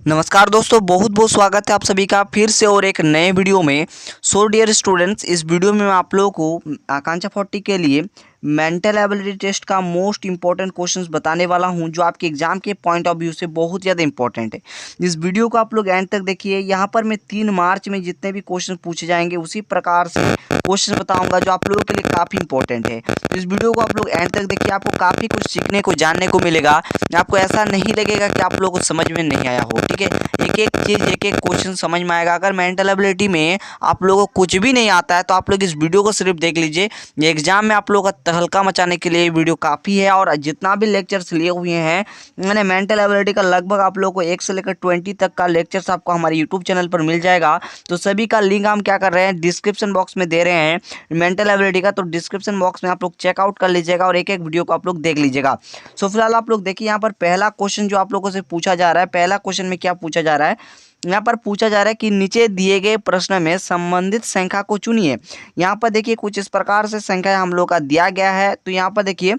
नमस्कार दोस्तों, बहुत बहुत स्वागत है आप सभी का फिर से और एक नए वीडियो में। सो डियर स्टूडेंट्स, इस वीडियो में मैं आप लोगों को आकांक्षा 40 के लिए मेंटल एबिलिटी टेस्ट का मोस्ट इंपॉर्टेंट क्वेश्चंस बताने वाला हूं, जो आपके एग्जाम के पॉइंट ऑफ व्यू से बहुत ज़्यादा इंपॉर्टेंट है। इस वीडियो को आप लोग एंड तक देखिए। यहाँ पर मैं 3 मार्च में जितने भी क्वेश्चन पूछे जाएंगे उसी प्रकार से क्वेश्चन बताऊंगा, जो आप लोगों के लिए काफ़ी इंपॉर्टेंट है। तो इस वीडियो को आप लोग एंड तक देखिए, आपको काफ़ी कुछ सीखने को जानने को मिलेगा। आपको ऐसा नहीं लगेगा कि आप लोगों को समझ में नहीं आया हो। ठीक है, एक एक चीज़ एक एक क्वेश्चन समझ में आएगा। अगर मेंटल एबिलिटी में आप लोगों को कुछ भी नहीं आता है तो आप लोग इस वीडियो को सिर्फ देख लीजिए। ये एग्जाम में आप लोगों का तहलका मचाने के लिए ये वीडियो काफ़ी है। और जितना भी लेक्चर्स लिए हुए हैं मैंने मेंटल एबिलिटी का, लगभग आप लोगों को 1 से लेकर 20 तक का लेक्चर्स आपको हमारे यूट्यूब चैनल पर मिल जाएगा। तो सभी का लिंक हम क्या कर रहे हैं, डिस्क्रिप्शन बॉक्स में दे रहे हैं मेंटल एबिलिटी का। तो डिस्क्रिप्शन बॉक्स में आप लोग चेकआउट कर लीजिएगा और एक एक वीडियो को आप लोग देख लीजिएगा। सो फिलहाल आप लोग देखिए, यहाँ पर पहला क्वेश्चन जो आप लोगों से पूछा जा रहा है, पहला क्वेश्चन में क्या पूछा जा रहा है, यहाँ पर पूछा जा रहा है कि नीचे दिए गए प्रश्न में संबंधित संख्या को चुनिए। यहाँ पर देखिए कुछ इस प्रकार से संख्या हम लोग का दिया गया है। तो यहाँ पर देखिए,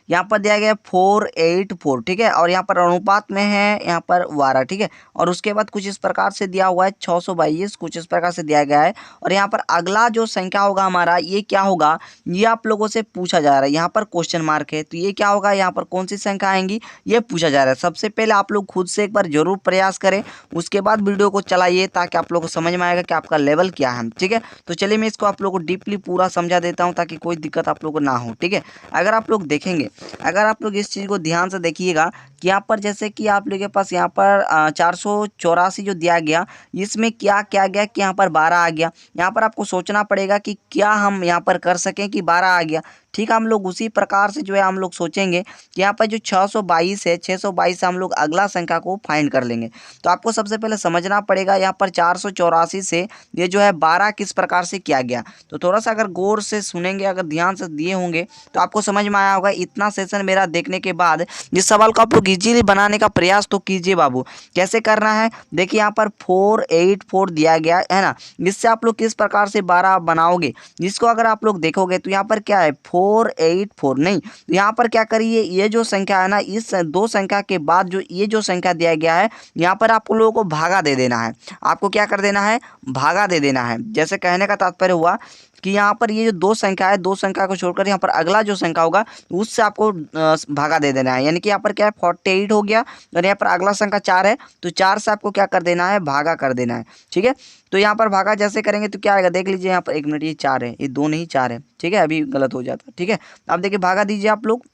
यहाँ पर दिया गया है 484, ठीक है, और यहाँ पर अनुपात में है यहाँ पर 12, ठीक है। और उसके बाद कुछ इस प्रकार से दिया हुआ है 622, कुछ इस प्रकार से दिया गया है। और यहाँ पर अगला जो संख्या होगा हमारा, ये क्या होगा, ये आप लोगों से पूछा जा रहा है। यहाँ पर क्वेश्चन मार्क है, तो ये क्या होगा, यहाँ पर कौन सी संख्या आएंगी ये पूछा जा रहा है। सबसे पहले आप लोग खुद से एक बार जरूर प्रयास करें, उसके बाद वीडियो को चलाइए, ताकि आप लोग को समझ में आएगा कि आपका लेवल क्या है। ठीक है, तो चलिए मैं इसको आप लोग को डीपली पूरा समझा देता हूँ, ताकि कोई दिक्कत आप लोग को ना हो। ठीक है, अगर आप लोग देखेंगे, अगर आप लोग इस चीज़ को ध्यान से देखिएगा कि यहाँ पर जैसे कि आप लोगों के पास यहाँ पर 484 जो दिया गया, इसमें क्या क्या गया कि यहाँ पर 12 आ गया। यहाँ पर आपको सोचना पड़ेगा कि क्या हम यहाँ पर कर सकें कि 12 आ गया। ठीक है, हम लोग उसी प्रकार से जो है हम लोग सोचेंगे कि यहाँ पर जो 622 है, 622 से हम लोग अगला संख्या को फाइंड कर लेंगे। तो आपको सबसे पहले समझना पड़ेगा यहाँ पर 484 से ये जो है 12 किस प्रकार से किया गया। तो थोड़ा सा अगर गौर से सुनेंगे, अगर ध्यान से दिए होंगे तो आपको समझ में आया होगा। इतना सेशन मेरा देखने के बाद इस सवाल को आप लोग इजीली बनाने का प्रयास तो कीजिए बाबू। कैसे करना है, देखिए यहाँ पर 484 दिया गया है ना, इससे आप लोग किस प्रकार से 12 बनाओगे। इसको अगर आप लोग देखोगे तो यहाँ पर क्या है 484 नहीं, यहाँ पर क्या करिए, ये जो संख्या है ना, इस दो संख्या के बाद जो ये जो संख्या दिया गया है, यहाँ पर आप लोगों को भागा दे देना है। आपको क्या कर देना है, भागा दे देना है। जैसे कहने का तात्पर्य हुआ कि यहाँ पर ये जो दो संख्या है, दो संख्या को छोड़कर यहाँ पर अगला जो संख्या होगा उससे आपको भागा दे देना है। यानी कि यहाँ पर क्या है 48 हो गया, और यहाँ पर अगला संख्या 4 है, तो 4 से आपको क्या कर देना है, भागा कर देना है। ठीक है, तो यहाँ पर भागा जैसे करेंगे तो क्या आएगा, देख लीजिए यहाँ पर, एक मिनट, ये 4 है, ये 2 नहीं 4 है। ठीक है, अभी गलत हो जाता। ठीक है, अब देखिए भागा दीजिए आप लोग,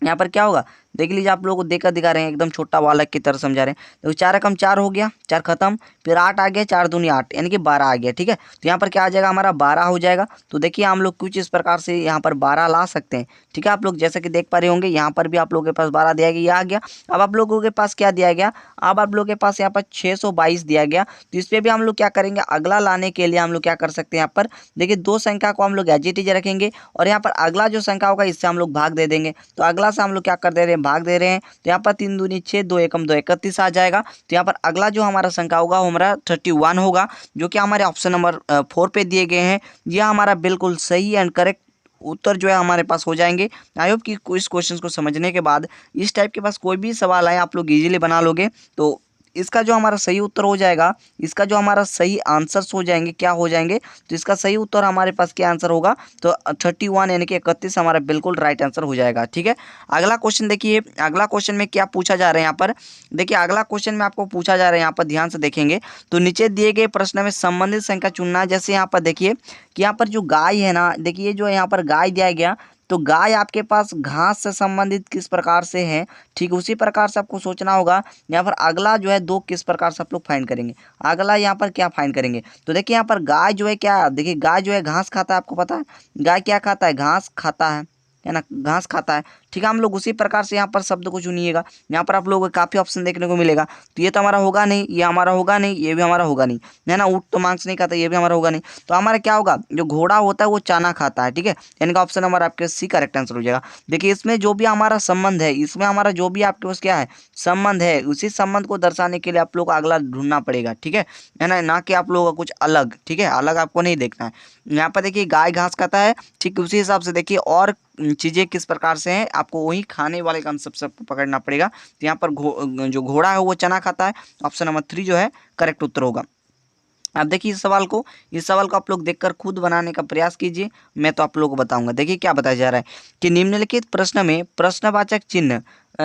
यहाँ पर क्या होगा देख लीजिए, आप लोगों को देखकर दिखा रहे हैं, एकदम छोटा बालक की तरह समझा रहे हैं। तो 4 एकम 4 हो गया, 4 खत्म, फिर 8 आ गया, 4 दूनी 8, यानी कि 12 आ गया। ठीक है, तो यहाँ पर क्या आ जाएगा, हमारा 12 हो जाएगा। तो देखिए हम लोग कुछ इस प्रकार से यहाँ पर 12 ला सकते हैं। ठीक है, आप लोग जैसे कि देख पा रहे होंगे, यहाँ पर भी आप लोगों के पास 12 दिया गया, ये आ गया। अब आप लोगों के पास क्या दिया गया, अब आप लोगों के पास यहाँ पर 622 दिया गया। तो इस पर भी हम लोग क्या करेंगे, अगला लाने के लिए हम लोग क्या कर सकते हैं, यहाँ पर देखिए दो संख्या को हम लोग एज इट इज रखेंगे, और यहाँ पर अगला जो संख्या होगा इससे हम लोग भाग दे देंगे। तो अगला से हम लोग क्या कर दे रहे हैं, भाग दे रहे हैं। तो यहाँ पर 3 दूनी 6, 2 एकम 2, 31 आ जाएगा। तो यहाँ पर अगला जो हमारा संख्या होगा वो हमारा 31 होगा, जो कि हमारे ऑप्शन नंबर 4 पे दिए गए हैं। यह हमारा बिल्कुल सही एंड करेक्ट उत्तर जो है हमारे पास हो जाएंगे। आई होप कि इस क्वेश्चन को समझने के बाद इस टाइप के पास कोई भी सवाल आए आप लोग इजीली बना लोगे। तो इसका जो हमारा सही उत्तर हो जाएगा, इसका जो हमारा सही आंसर्स हो जाएंगे, क्या हो जाएंगे, तो इसका सही उत्तर हमारे पास क्या आंसर होगा, तो 31 यानी कि 31 हमारा बिल्कुल राइट आंसर हो जाएगा। ठीक है, अगला क्वेश्चन देखिए, अगला क्वेश्चन में क्या पूछा जा रहा है यहाँ पर, देखिए अगला क्वेश्चन में आपको पूछा जा रहा है, यहाँ पर ध्यान से देखेंगे तो नीचे दिए गए प्रश्न में संबंधित संख्या चुनना है। जैसे यहाँ पर देखिए कि यहाँ पर जो गाय है ना, देखिए जो यहाँ पर गाय दिया गया, तो गाय आपके पास घास से संबंधित किस प्रकार से है, ठीक उसी प्रकार से आपको सोचना होगा। यहाँ पर अगला जो है 2 किस प्रकार से आप लोग फाइंड करेंगे, अगला यहाँ पर क्या फाइंड करेंगे। तो देखिए यहाँ पर गाय जो है, क्या देखिए गाय जो है घास खाता है, आपको पता है गाय क्या खाता है, घास खाता है ना, घास खाता है। ठीक है, हम लोग उसी प्रकार से यहाँ पर शब्द को चुनिएगा। यहाँ पर आप लोगों को काफ़ी ऑप्शन देखने को मिलेगा। तो ये तो हमारा होगा नहीं, ये हमारा होगा नहीं, ये भी हमारा होगा नहीं, है ना। ऊँट तो मांस नहीं खाता, ये भी हमारा होगा नहीं। तो हमारा क्या होगा, जो घोड़ा होता है वो चाना खाता है। ठीक है, यानी कि ऑप्शन नंबर आपके सी करेक्ट आंसर हो जाएगा। देखिए इसमें जो भी हमारा संबंध है, इसमें हमारा जो भी आपके पास क्या है संबंध है, उसी संबंध को दर्शाने के लिए आप लोग को अगला ढूंढना पड़ेगा। ठीक है ना, ना कि आप लोगों का कुछ अलग। ठीक है, अलग आपको नहीं देखना है। यहाँ पर देखिए गाय घास खाता है, ठीक उसी हिसाब से देखिए और चीज़ें किस प्रकार से हैं आपको वही खाने वाले कंसेप्ट से पकड़ना पड़ेगा। तो यहाँ पर जो घोड़ा है वो चना खाता है। ऑप्शन नंबर 3 जो है करेक्ट उत्तर होगा। अब देखिए इस सवाल को आप लोग देखकर खुद बनाने का प्रयास कीजिए, मैं तो आप लोगों को बताऊंगा। देखिए क्या बताया जा रहा है कि निम्नलिखित प्रश्न में प्रश्नवाचक चिन्ह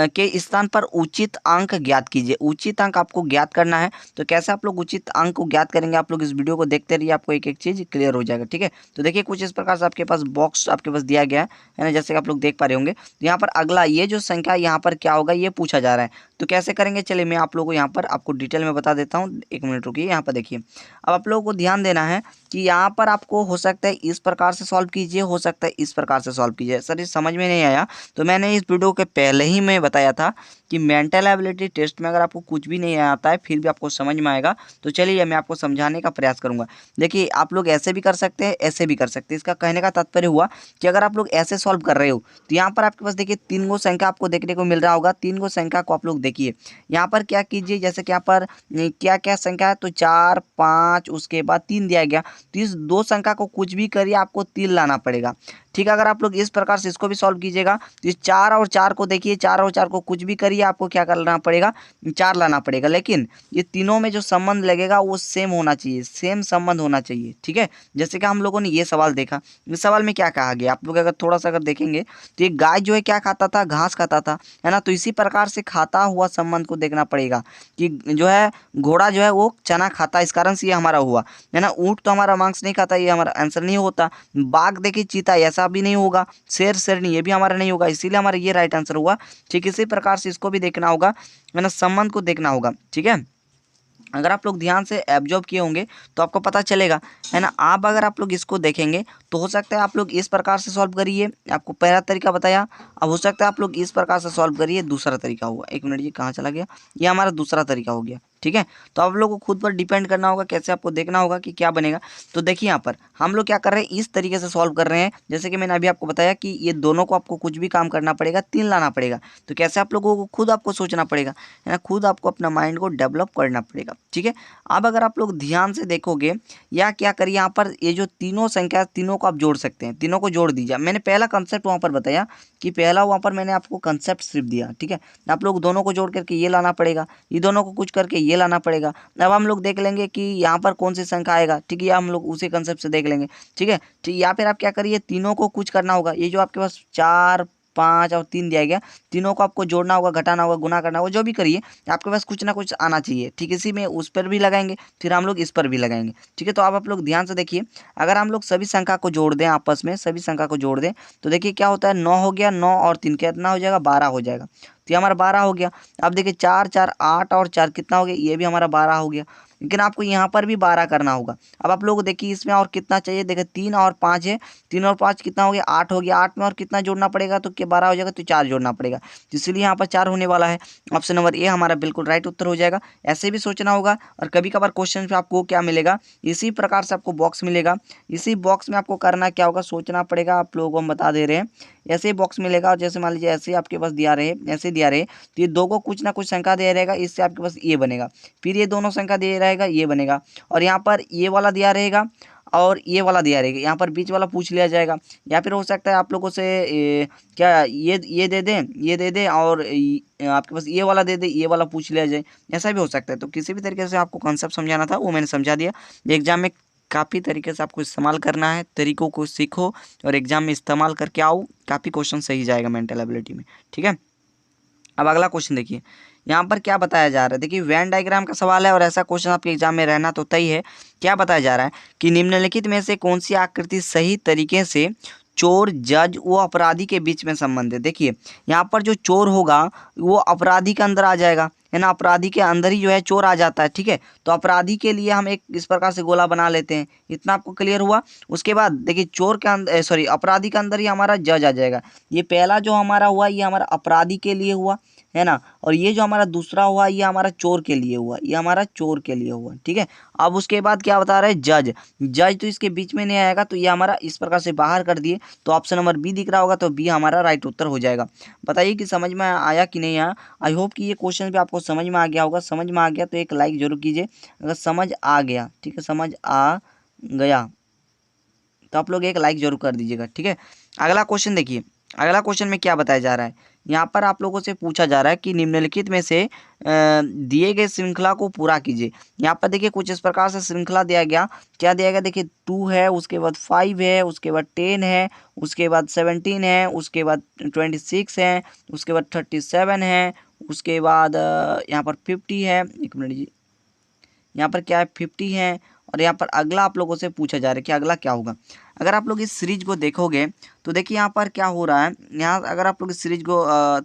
के स्थान पर उचित अंक ज्ञात कीजिए। उचित अंक आपको ज्ञात करना है। तो कैसे आप लोग उचित अंक को ज्ञात करेंगे, आप लोग इस वीडियो को देखते रहिए, आपको एक एक चीज क्लियर हो जाएगा। ठीक है, तो देखिए कुछ इस प्रकार से आपके पास बॉक्स आपके पास दिया गया है ना, जैसे कि आप लोग देख पा रहे होंगे। तो यहाँ पर अगला ये जो संख्या यहाँ पर क्या होगा ये पूछा जा रहा है। तो कैसे करेंगे, चलिए मैं आप लोगों को यहाँ पर आपको डिटेल में बता देता हूँ। एक मिनट रुकिए, यहाँ पर देखिए। अब आप लोगों को ध्यान देना है कि यहाँ पर आपको हो सकता है इस प्रकार से सॉल्व कीजिए, हो सकता है इस प्रकार से सॉल्व कीजिए। सर ये समझ में नहीं आया, तो मैंने इस वीडियो के पहले ही मैं बताया था कि मेंटल एबिलिटी टेस्ट में अगर आपको कुछ भी नहीं आता है फिर भी आपको समझ में आएगा। तो चलिए मैं आपको समझाने का प्रयास करूंगा। देखिए आप लोग ऐसे भी कर सकते हैं, ऐसे भी कर सकते हैं। इसका कहने का तात्पर्य हुआ कि अगर आप लोग ऐसे सॉल्व कर रहे हो तो यहाँ पर आपके पास देखिए 3 गो संख्या आपको देखने को मिल रहा होगा। 3 गो संख्या को आप लोग देखिए, यहाँ पर क्या कीजिए, जैसे कि यहाँ पर क्या क्या संख्या है, तो 4 5 उसके बाद 3 दिया गया। तो इस 2 संख्या को कुछ भी करिए आपको 3 लाना पड़ेगा। ठीक है, अगर आप लोग इस प्रकार से इसको भी सॉल्व कीजिएगा तो इस 4 और 4 को देखिए, 4 और 4 को कुछ भी करिए आपको क्या करना पड़ेगा, 4 लाना पड़ेगा। लेकिन ये तीनों में जो संबंध लगेगा वो सेम होना चाहिए, सेम संबंध होना चाहिए। ठीक है, जैसे कि हम लोगों ने ये सवाल देखा, इस सवाल में क्या कहा गया, आप लोग अगर थोड़ा सा अगर देखेंगे तो ये गाय जो है क्या खाता था, घास खाता था, है ना। तो इसी प्रकार से खाता हुआ संबंध को देखना पड़ेगा कि जो है घोड़ा जो है वो चना खाता, इस कारण से ये हमारा हुआ, है ना। ऊँट तो हमारा मांस नहीं खाता, ये हमारा आंसर नहीं होता। बाघ देखिए चीता, ऐसा भी नहीं होगा। शेर शेरनी ये भी हमारा नहीं होगा, इसीलिए हमारा ये राइट आंसर हुआ। ठीक इसी प्रकार से इसको भी देखना होगा, है ना, संबंध को देखना होगा। ठीक है, अगर आप लोग ध्यान से एब्जॉर्ब किए होंगे तो आपको पता चलेगा, है ना। आप अगर आप लोग इसको देखेंगे तो हो सकता है आप लोग इस प्रकार से सॉल्व करिए, आपको पहला तरीका बताया। अब हो सकता है आप लोग इस प्रकार से सॉल्व करिए, दूसरा तरीका होगा। एक मिनट, ये कहाँ चला गया, ये हमारा दूसरा तरीका हो गया। ठीक है, तो आप लोगों को खुद पर डिपेंड करना होगा, कैसे आपको देखना होगा कि क्या बनेगा। तो देखिए यहाँ पर हम लोग क्या कर रहे हैं, इस तरीके से सॉल्व कर रहे हैं, जैसे कि मैंने अभी आपको बताया कि ये दोनों को आपको कुछ भी काम करना पड़ेगा, 3 लाना पड़ेगा। तो कैसे आप लोगों को खुद आपको सोचना पड़ेगा, है ना, खुद आपको अपना माइंड को डेवलप करना पड़ेगा। ठीक है, अब अगर आप लोग ध्यान से देखोगे या क्या करिए, यहाँ पर ये जो तीनों संख्या, तीनों को आप जोड़ सकते हैं, तीनों को जोड़ दीजिए। मैंने पहला कंसेप्ट वहाँ पर बताया कि पहला वहाँ पर मैंने आपको कंसेप्ट सिर्फ दिया। ठीक है, आप लोग दोनों को जोड़ करके ये लाना पड़ेगा, ये दोनों को कुछ करके ये लाना पड़ेगा। अब हम लोग देख लेंगे कि यहाँ पर कौन सी संख्या आएगा। ठीक है, हम लोग उसी कंसेप्ट से देख लेंगे। ठीक है, ठीक, या फिर आप क्या करिए, तीनों को कुछ करना होगा। ये जो आपके पास 4 5 और 3 दिया गया, तीनों को आपको जोड़ना होगा, घटाना होगा, गुना करना होगा, जो भी करिए आपके पास कुछ ना कुछ आना चाहिए। ठीक, इसी में उस पर भी लगाएंगे, फिर हम लोग इस पर भी लगाएंगे। ठीक है, तो आप लोग ध्यान से देखिए, अगर हम लोग सभी संख्या को जोड़ दें, आपस में सभी संख्या को जोड़ दें, तो देखिए क्या होता है, 9 हो गया, 9 और 3 कितना हो जाएगा, 12 हो जाएगा। तो ये हमारा 12 हो गया। अब देखिए 4 4 8 और 4 कितना हो गया, ये भी हमारा 12 हो गया। लेकिन आपको यहाँ पर भी 12 करना होगा। अब आप लोग देखिए इसमें और कितना चाहिए, देखिए 3 और 5 है, 3 और 5 कितना हो गया, 8 हो गया। 8 में और कितना जोड़ना पड़ेगा, तो क्या 12 हो जाएगा, तो 4 जोड़ना पड़ेगा। तो इसलिए यहाँ पर 4 होने वाला है। ऑप्शन नंबर ए हमारा बिल्कुल राइट उत्तर हो जाएगा। ऐसे भी सोचना होगा, और कभी कभार क्वेश्चन पे आपको क्या मिलेगा, इसी प्रकार से आपको बॉक्स मिलेगा। इसी बॉक्स में आपको करना क्या होगा, सोचना पड़ेगा। आप लोगों को हम बता दे रहे हैं, ऐसे ही बॉक्स मिलेगा, और जैसे मान लीजिए ऐसे आपके पास दिया रहे, ऐसे दिया रहे, तो ये दो को कुछ ना कुछ संख्या दे रहेगा, इससे आपके पास ये बनेगा। फिर ये दोनों संख्या दे रहेगा, ये बनेगा। और यहाँ पर ये वाला दिया रहेगा और ये वाला दिया रहेगा, यहाँ पर बीच वाला पूछ लिया जाएगा। या फिर हो सकता है आप लोगों से क्या ये दे दें, ये दे दें, और आपके पास ये वाला दे दे, ये वाला पूछ लिया जाए, ऐसा भी हो सकता है। तो किसी भी तरीके से आपको कॉन्सेप्ट समझाना था वो मैंने समझा दिया। एग्जाम में काफ़ी तरीके से आपको इस्तेमाल करना है, तरीकों को सीखो और एग्जाम में इस्तेमाल करके आओ, काफ़ी क्वेश्चन सही जाएगा मेंटल एबिलिटी में। ठीक है, अब अगला क्वेश्चन देखिए, यहाँ पर क्या बताया जा रहा है। देखिए वेन डायग्राम का सवाल है, और ऐसा क्वेश्चन आपके एग्जाम में रहना तो तय है। क्या बताया जा रहा है कि निम्नलिखित में से कौन सी आकृति सही तरीके से चोर, जज व अपराधी के बीच में संबंध है। देखिए यहाँ पर जो चोर होगा वो अपराधी के अंदर आ जाएगा, है ना, अपराधी के अंदर ही जो है चोर आ जाता है। ठीक है, तो अपराधी के लिए हम एक इस प्रकार से गोला बना लेते हैं। इतना आपको क्लियर हुआ। उसके बाद देखिए चोर के अंदर, सॉरी, अपराधी के अंदर ही हमारा जज आ जाएगा। ये पहला जो हमारा हुआ ये हमारा अपराधी के लिए हुआ, है ना, और ये जो हमारा दूसरा हुआ ये हमारा चोर के लिए हुआ, ये हमारा चोर के लिए हुआ। ठीक है, अब उसके बाद क्या बता रहे हैं, जज। जज तो इसके बीच में नहीं आएगा, तो ये हमारा इस प्रकार से बाहर कर दिए। तो ऑप्शन नंबर बी दिख रहा होगा, तो बी हमारा राइट उत्तर हो जाएगा। बताइए कि समझ में आया कि नहीं आया। आई होप कि ये क्वेश्चन भी आपको समझ में आ गया होगा। समझ में आ गया तो एक लाइक जरूर कीजिए, अगर समझ आ गया। ठीक है, समझ आ गया तो आप लोग एक लाइक जरूर कर दीजिएगा। ठीक है, अगला क्वेश्चन देखिए, अगला क्वेश्चन में क्या बताया जा रहा है, यहाँ पर आप लोगों से पूछा जा रहा है कि निम्नलिखित में से दिए गए श्रृंखला को पूरा कीजिए। यहाँ पर देखिए कुछ इस प्रकार से श्रृंखला दिया गया, क्या दिया गया देखिए 2 है, उसके बाद 5 है, उसके बाद 10 है, उसके बाद 17 है, उसके बाद 26 है, उसके बाद 37 है, उसके बाद यहाँ पर 50 है, एक मिनट जी, यहाँ पर क्या है 50 है। और यहाँ पर अगला आप लोगों से पूछा जा रहा है कि अगला क्या होगा। अगर आप लोग इस सीरीज को देखोगे तो देखिए यहाँ पर क्या हो रहा है, यहाँ अगर आप लोग इस सीरीज को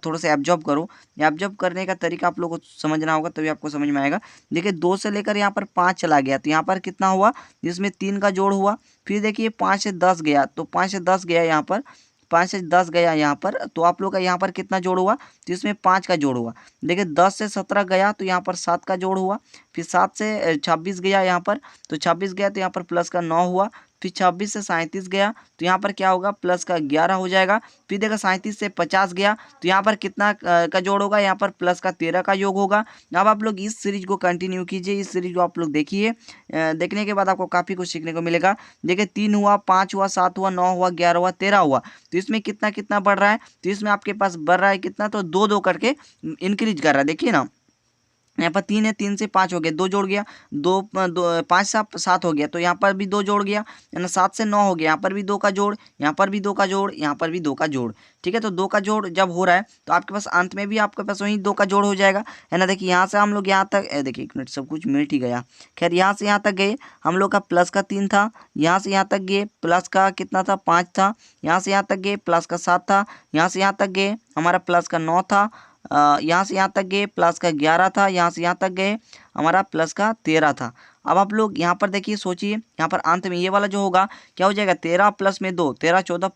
थोड़ा सा एब्जॉर्ब करो, एब्जॉर्ब करने का तरीका आप लोग को समझना होगा तभी आपको समझ में आएगा। देखिए 2 से लेकर यहाँ पर 5 चला गया तो यहाँ पर कितना हुआ, जिसमें 3 का जोड़ हुआ। फिर देखिए 5 से 10 गया तो 5 से 10 गया यहाँ पर, 5 से 10 गया यहाँ पर, तो आप लोग का यहाँ पर कितना जोड़ हुआ, तो इसमें 5 का जोड़ हुआ। देखिए 10 से 17 गया तो यहाँ पर 7 का जोड़ हुआ। फिर 7 से 26 गया यहाँ पर, तो 26 गया तो यहाँ पर प्लस का 9 हुआ। फिर 26 से 37 गया तो यहाँ पर क्या होगा, प्लस का 11 हो जाएगा। फिर देखा 37 से 50 गया तो यहाँ पर कितना का जोड़ होगा, यहाँ पर प्लस का 13 का योग होगा। अब आप लोग इस सीरीज को कंटिन्यू कीजिए, इस सीरीज को आप लोग देखिए, देखने के बाद आपको काफ़ी कुछ सीखने को मिलेगा। देखिए 3 हुआ, 5 हुआ, 7 हुआ, 9 हुआ, 11 हुआ, 13 हुआ, तो इसमें कितना कितना बढ़ रहा है, तो इसमें आपके पास बढ़ रहा है कितना, तो 2 2 करके इंक्रीज कर रहा है। देखिए ना यहाँ पर 3 है, 3 से 5 हो गया, 2 जोड़ गया, 5 से 7 हो गया, तो यहाँ पर भी 2 जोड़ गया, है ना। 7 से 9 हो गया, यहाँ पर भी 2 का जोड़, यहाँ पर भी 2 का जोड़, यहाँ पर भी 2 का जोड़। ठीक है, तो 2 का जोड़ जब हो रहा है तो आपके पास अंत में भी आपके पास वही 2 का जोड़ हो जाएगा, है ना। देखिए यहाँ से हम लोग यहाँ तक, देखिए 1 मिनट सब कुछ मिट ही गया। खैर यहाँ से यहाँ तक गए, हम लोग का प्लस का 3 था, यहाँ से यहाँ तक गए प्लस का कितना था, 5 था, यहाँ से यहाँ तक गए प्लस का 7 था, यहाँ से यहाँ तक गए हमारा प्लस का 9 था, यहाँ से यहाँ तक गए प्लस का 11 था, यहाँ से यहाँ तक गए हमारा प्लस का 13 था। अब आप लोग यहाँ पर देखिए, सोचिए यहाँ पर अंत में ये वाला जो होगा क्या हो जाएगा, 13 प्लस में 2, 13 14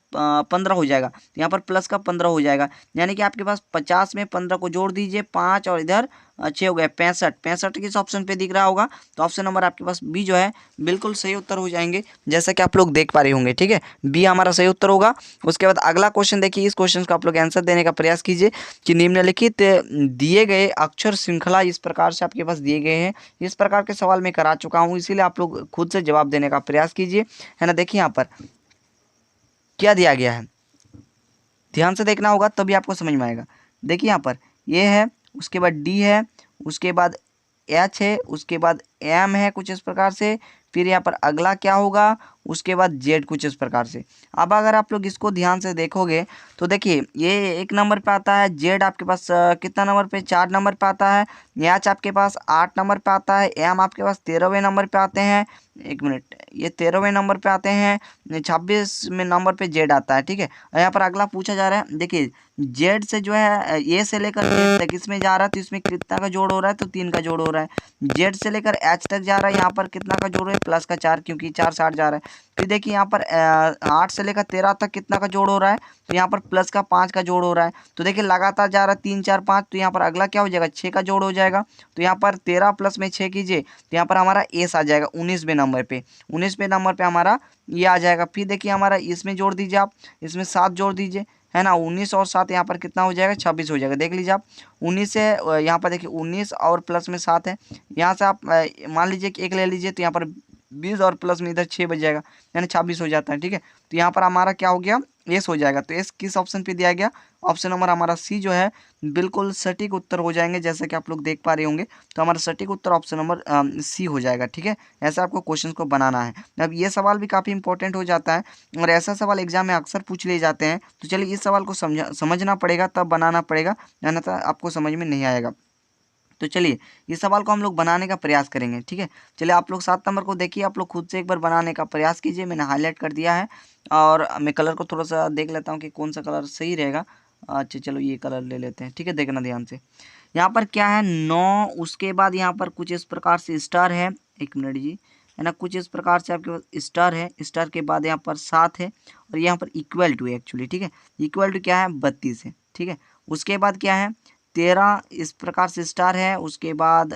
15 हो जाएगा, तो यहाँ पर प्लस का 15 हो जाएगा। यानी कि आपके पास 50 में 15 को जोड़ दीजिए, 5 और इधर 6 हो गया 65। 65 किस ऑप्शन पे दिख रहा होगा, तो ऑप्शन नंबर आपके पास बी जो है बिल्कुल सही उत्तर हो जाएंगे, जैसा कि आप लोग देख पा रहे होंगे। ठीक है, बी हमारा सही उत्तर होगा। उसके बाद अगला क्वेश्चन देखिए, इस क्वेश्चन का आप लोग आंसर देने का प्रयास कीजिए कि निम्नलिखित दिए गए अक्षर श्रृंखला इस प्रकार से आपके पास दिए गए हैं। इस प्रकार के सवाल मैं करा चुका हूँ, इसीलिए आप लोग खुद से जवाब देने का प्रयास कीजिए, है ना। देखिए यहाँ पर क्या दिया गया है, ध्यान से देखना होगा तभी आपको समझ में आएगा। देखिए यहाँ पर ये है, उसके बाद डी है, उसके बाद एच है, उसके बाद एम है कुछ इस प्रकार से, फिर यहाँ पर अगला क्या होगा, उसके बाद जेड कुछ इस प्रकार से। अब अगर आप लोग इसको ध्यान से देखोगे तो देखिए ये 1 नंबर पे आता है, जेड आपके पास कितना नंबर पे, 4 नंबर पे आता है, एच आपके पास 8 नंबर पे आता है, एम आपके पास 13वें नंबर पे आते हैं, 1 मिनट, ये 13वें नंबर पे आते हैं, 26वें नंबर पे जेड आता है। ठीक है, यहाँ पर अगला पूछा जा रहा है, देखिए जेड से जो है ए से लेकर जेड तक इसमें जा रहा है, तो इसमें कितना का जोड़ हो रहा है, तो 3 का जोड़ हो रहा है। जेड से लेकर एच तक जा रहा है, यहाँ पर कितना का जोड़ है, प्लस का 4, क्योंकि 4 से 8 जा रहा है। फिर देखिए यहाँ पर 8 से लेकर 13 तक कितना का जोड़ हो रहा है, तो यहाँ पर प्लस का 5 का जोड़ हो रहा है। तो देखिए लगातार जा रहा है 3 4 5, तो यहाँ पर अगला क्या हो जाएगा, 6 का जोड़ हो जाएगा। तो यहाँ पर 13 प्लस में 6 कीजिए तो यहाँ पर हमारा एस आ जाएगा 19वें नंबर पे, 19वें नंबर पे हमारा ये आ जाएगा। फिर देखिए हमारा इसमें जोड़ दीजिए, आप इसमें 7 जोड़ दीजिए, है ना। 19 और 7 यहाँ पर कितना हो जाएगा, 26 हो जाएगा। देख लीजिए आप 19 से यहाँ पर देखिए 19 और प्लस में 7 है, यहाँ से आप मान लीजिए कि 1 ले लीजिए तो यहाँ पर 20 और प्लस में इधर 6 बच जाएगा, यानी 26 हो जाता है। ठीक है, तो यहाँ पर हमारा क्या हो गया, एस हो जाएगा। तो एस किस ऑप्शन पे दिया गया, ऑप्शन नंबर हमारा सी जो है बिल्कुल सटीक उत्तर हो जाएंगे, जैसा कि आप लोग देख पा रहे होंगे। तो हमारा सटीक उत्तर ऑप्शन नंबर सी हो जाएगा। ठीक है, ऐसा आपको क्वेश्चन को बनाना है। अब ये सवाल भी काफ़ी इंपॉर्टेंट हो जाता है और ऐसा सवाल एग्जाम में अक्सर पूछ लिए जाते हैं। तो चलिए इस सवाल को समझना पड़ेगा, तब बनाना पड़ेगा, अन्यथा आपको समझ में नहीं आएगा। तो चलिए इस सवाल को हम लोग बनाने का प्रयास करेंगे। ठीक है, चलिए आप लोग 7 नंबर को देखिए, आप लोग खुद से एक बार बनाने का प्रयास कीजिए। मैंने हाईलाइट कर दिया है और मैं कलर को थोड़ा सा देख लेता हूँ कि कौन सा कलर सही रहेगा। अच्छा चलो ये कलर ले लेते हैं। ठीक है, देखना ध्यान से। यहाँ पर क्या है 9, उसके बाद यहाँ पर कुछ इस प्रकार से स्टार है, 1 मिनट जी, है ना। कुछ इस प्रकार से आपके पास स्टार है, स्टार के बाद यहाँ पर 7 है और यहाँ पर इक्वल टू है एक्चुअली। ठीक है, इक्वल टू क्या है 32 है। ठीक है, उसके बाद क्या है 13 इस प्रकार से स्टार है, उसके बाद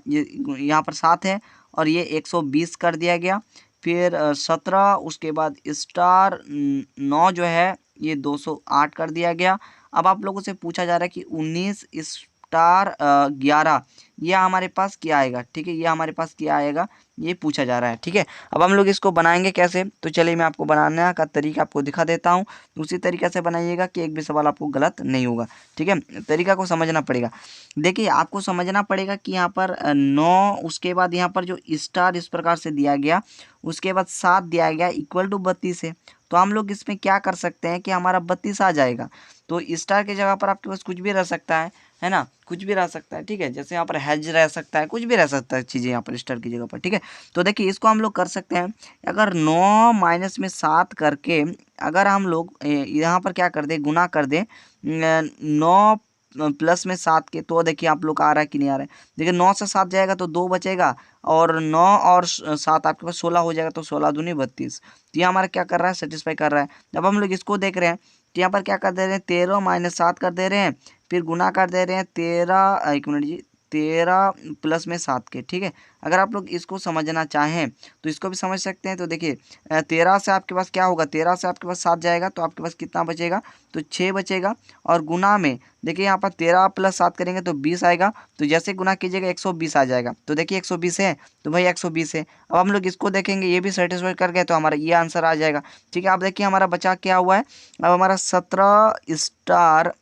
ये यहाँ पर 7 है और ये 120 कर दिया गया। फिर 17 उसके बाद स्टार 9 जो है ये 208 कर दिया गया। अब आप लोगों से पूछा जा रहा है कि 19 इस स्टार 11, ये हमारे पास क्या आएगा, ठीक है, ये हमारे पास क्या आएगा, ये पूछा जा रहा है, ठीक है। अब हम लोग इसको बनाएंगे कैसे, तो चलिए मैं आपको बनाने का तरीका आपको दिखा देता हूँ। उसी तरीके से बनाइएगा कि एक भी सवाल आपको गलत नहीं होगा, ठीक है। तरीका को समझना पड़ेगा। देखिए आपको समझना पड़ेगा कि यहाँ पर 9, उसके बाद यहाँ पर जो स्टार इस प्रकार से दिया गया, उसके बाद 7 दिया गया इक्वल टू 32 है। तो हम लोग इसमें क्या कर सकते हैं कि हमारा 32 आ जाएगा। तो स्टार की जगह पर आपके पास कुछ भी रह सकता है ना, कुछ भी रह सकता है, ठीक है। जैसे यहाँ पर हैज रह सकता है, कुछ भी रह सकता है चीज़ें यहाँ पर स्टार की जगह पर, ठीक है। तो देखिए इसको हम लोग कर सकते हैं, अगर 9 माइनस में 7 करके अगर हम लोग यहाँ पर क्या कर दे, गुना कर दे 9 प्लस में 7 के, तो देखिए आप लोग आ रहा है कि नहीं आ रहा है। देखिए 9 से 7 जाएगा तो 2 बचेगा, और 9 और 7 आपके पास 16 हो जाएगा, तो 16 दूनी 32। तो ये हमारा क्या कर रहा है, सेटिस्फाई कर रहा है। जब हम लोग इसको देख रहे हैं तो यहाँ पर क्या कर दे रहे हैं, 13 माइनस 7 कर दे रहे हैं, फिर गुना कर दे रहे हैं 13, एक मिनट जी, 13 प्लस में 7 के, ठीक है। अगर आप लोग इसको समझना चाहें तो इसको भी समझ सकते हैं। तो देखिए 13 से आपके पास क्या होगा, 13 से आपके पास 7 जाएगा तो आपके पास कितना बचेगा, तो 6 बचेगा। और गुना में देखिए यहाँ पर 13 प्लस 7 करेंगे तो 20 आएगा, तो जैसे गुना कीजिएगा 120 आ जाएगा। तो देखिए 120 है तो भाई 120 है। अब हम लोग इसको देखेंगे, ये भी सेटिस्फाई कर गए तो हमारा ये आंसर आ जाएगा, ठीक है। आप देखिए हमारा बचा क्या हुआ है, अब हमारा 17 स्टार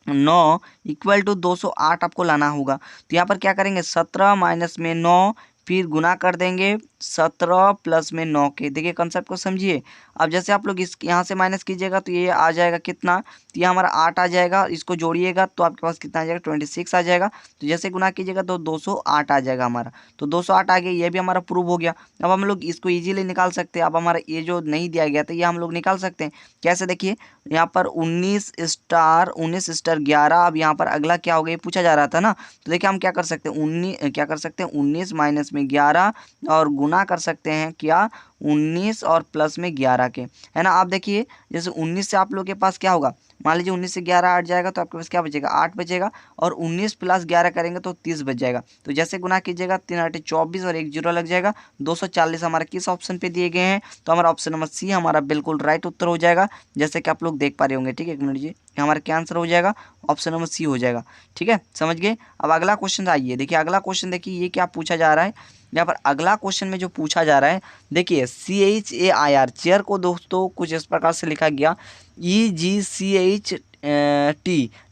9 इक्वल टू 208 आपको लाना होगा। तो यहाँ पर क्या करेंगे, 17 माइनस में 9, फिर गुना कर देंगे 17 प्लस में 9 के। देखिए कंसेप्ट को समझिए। अब जैसे आप लोग इस यहाँ से माइनस कीजिएगा तो ये आ जाएगा कितना, तो ये हमारा 8 आ जाएगा। इसको जोड़िएगा तो आपके पास कितना आ जाएगा, 26 आ जाएगा। तो जैसे गुना कीजिएगा तो 208 आ जाएगा हमारा। तो 208 आ गया, ये भी हमारा प्रूव हो गया। अब हम लोग इसको ईजिली निकाल सकते हैं। अब हमारा ये जो नहीं दिया गया था ये हम लोग निकाल सकते हैं। कैसे, देखिए यहाँ पर 19 स्टार 11। अब यहाँ पर अगला क्या हो गया, ये पूछा जा रहा था ना। तो देखिए हम क्या कर सकते हैं, 19 माइनस में 11 और गुना कर सकते हैं क्या, 19 और प्लस में 11 के, है ना। आप देखिए जैसे 19 से आप लोग के पास क्या होगा, मान लीजिए 19 से 11 8 जाएगा तो आपके पास क्या बचेगा, 8 बचेगा। और 19 प्लस 11 करेंगे तो 30 बच जाएगा। तो जैसे गुना कीजिएगा 3 8 24 और 1 0 लग जाएगा। 240 हमारा किस ऑप्शन पे दिए गए हैं, तो हमारा ऑप्शन नंबर सी हमारा बिल्कुल राइट उत्तर हो जाएगा, जैसे कि आप लोग देख पा रहे होंगे, ठीक है। एक मिनट जी, हमारा क्या आंसर हो जाएगा, ऑप्शन नंबर सी हो जाएगा, ठीक है, समझ गए। अब अगला क्वेश्चन आइए, देखिए अगला क्वेश्चन देखिए ये क्या पूछा जा रहा है। यहाँ पर अगला क्वेश्चन में जो पूछा जा रहा है, देखिए CHAIR चेयर को दोस्तों कुछ इस प्रकार से लिखा गया, EGCHT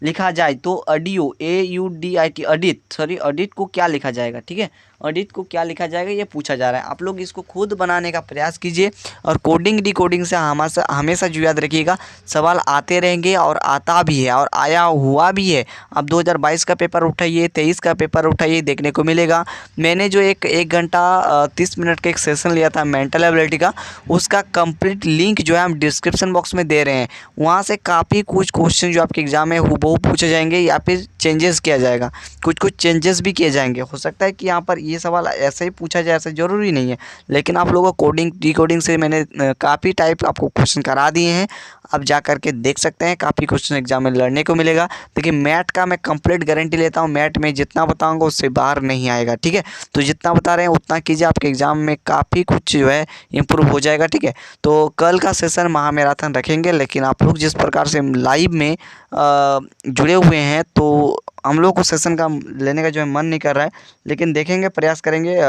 लिखा जाए तो ऑडियो AUDIT ऑडिट को क्या लिखा जाएगा, ठीक है। ऑडिट को क्या लिखा जाएगा ये पूछा जा रहा है। आप लोग इसको खुद बनाने का प्रयास कीजिए, और कोडिंग डिकोडिंग से हमेशा जो याद रखिएगा, सवाल आते रहेंगे और आता भी है और आया हुआ भी है। अब 2022 का पेपर उठाइए, 23 का पेपर उठाइए, देखने को मिलेगा। मैंने जो एक घंटा 30 मिनट का एक सेशन लिया था मेंटल एबिलिटी का, उसका कंप्लीट लिंक जो है हम डिस्क्रिप्शन बॉक्स में दे रहे हैं। वहाँ से काफ़ी कुछ क्वेश्चन जो आपके एग्जाम में हूबहू पूछे जाएंगे या फिर चेंजेस किया जाएगा, कुछ चेंजेस भी किए जाएंगे। हो सकता है कि यहाँ पर ये सवाल ऐसे ही पूछा जाए, ऐसा ज़रूरी नहीं है, लेकिन आप लोगों को कोडिंग डिकोडिंग से मैंने काफ़ी टाइप आपको क्वेश्चन करा दिए हैं। अब जा करके देख सकते हैं, काफ़ी क्वेश्चन एग्जाम में लड़ने को मिलेगा। देखिए मैथ का मैं कंप्लीट गारंटी लेता हूँ, मैथ में जितना बताऊँगा उससे बाहर नहीं आएगा, ठीक है। तो जितना बता रहे हैं उतना कीजिए, आपके एग्जाम में काफ़ी कुछ जो है इम्प्रूव हो जाएगा, ठीक है। तो कल का सेशन महामैराथन रखेंगे, लेकिन आप लोग जिस प्रकार से लाइव में जुड़े हुए हैं तो हम लोग को सेशन का लेने का जो है मन नहीं कर रहा है, लेकिन देखेंगे, प्रयास करेंगे।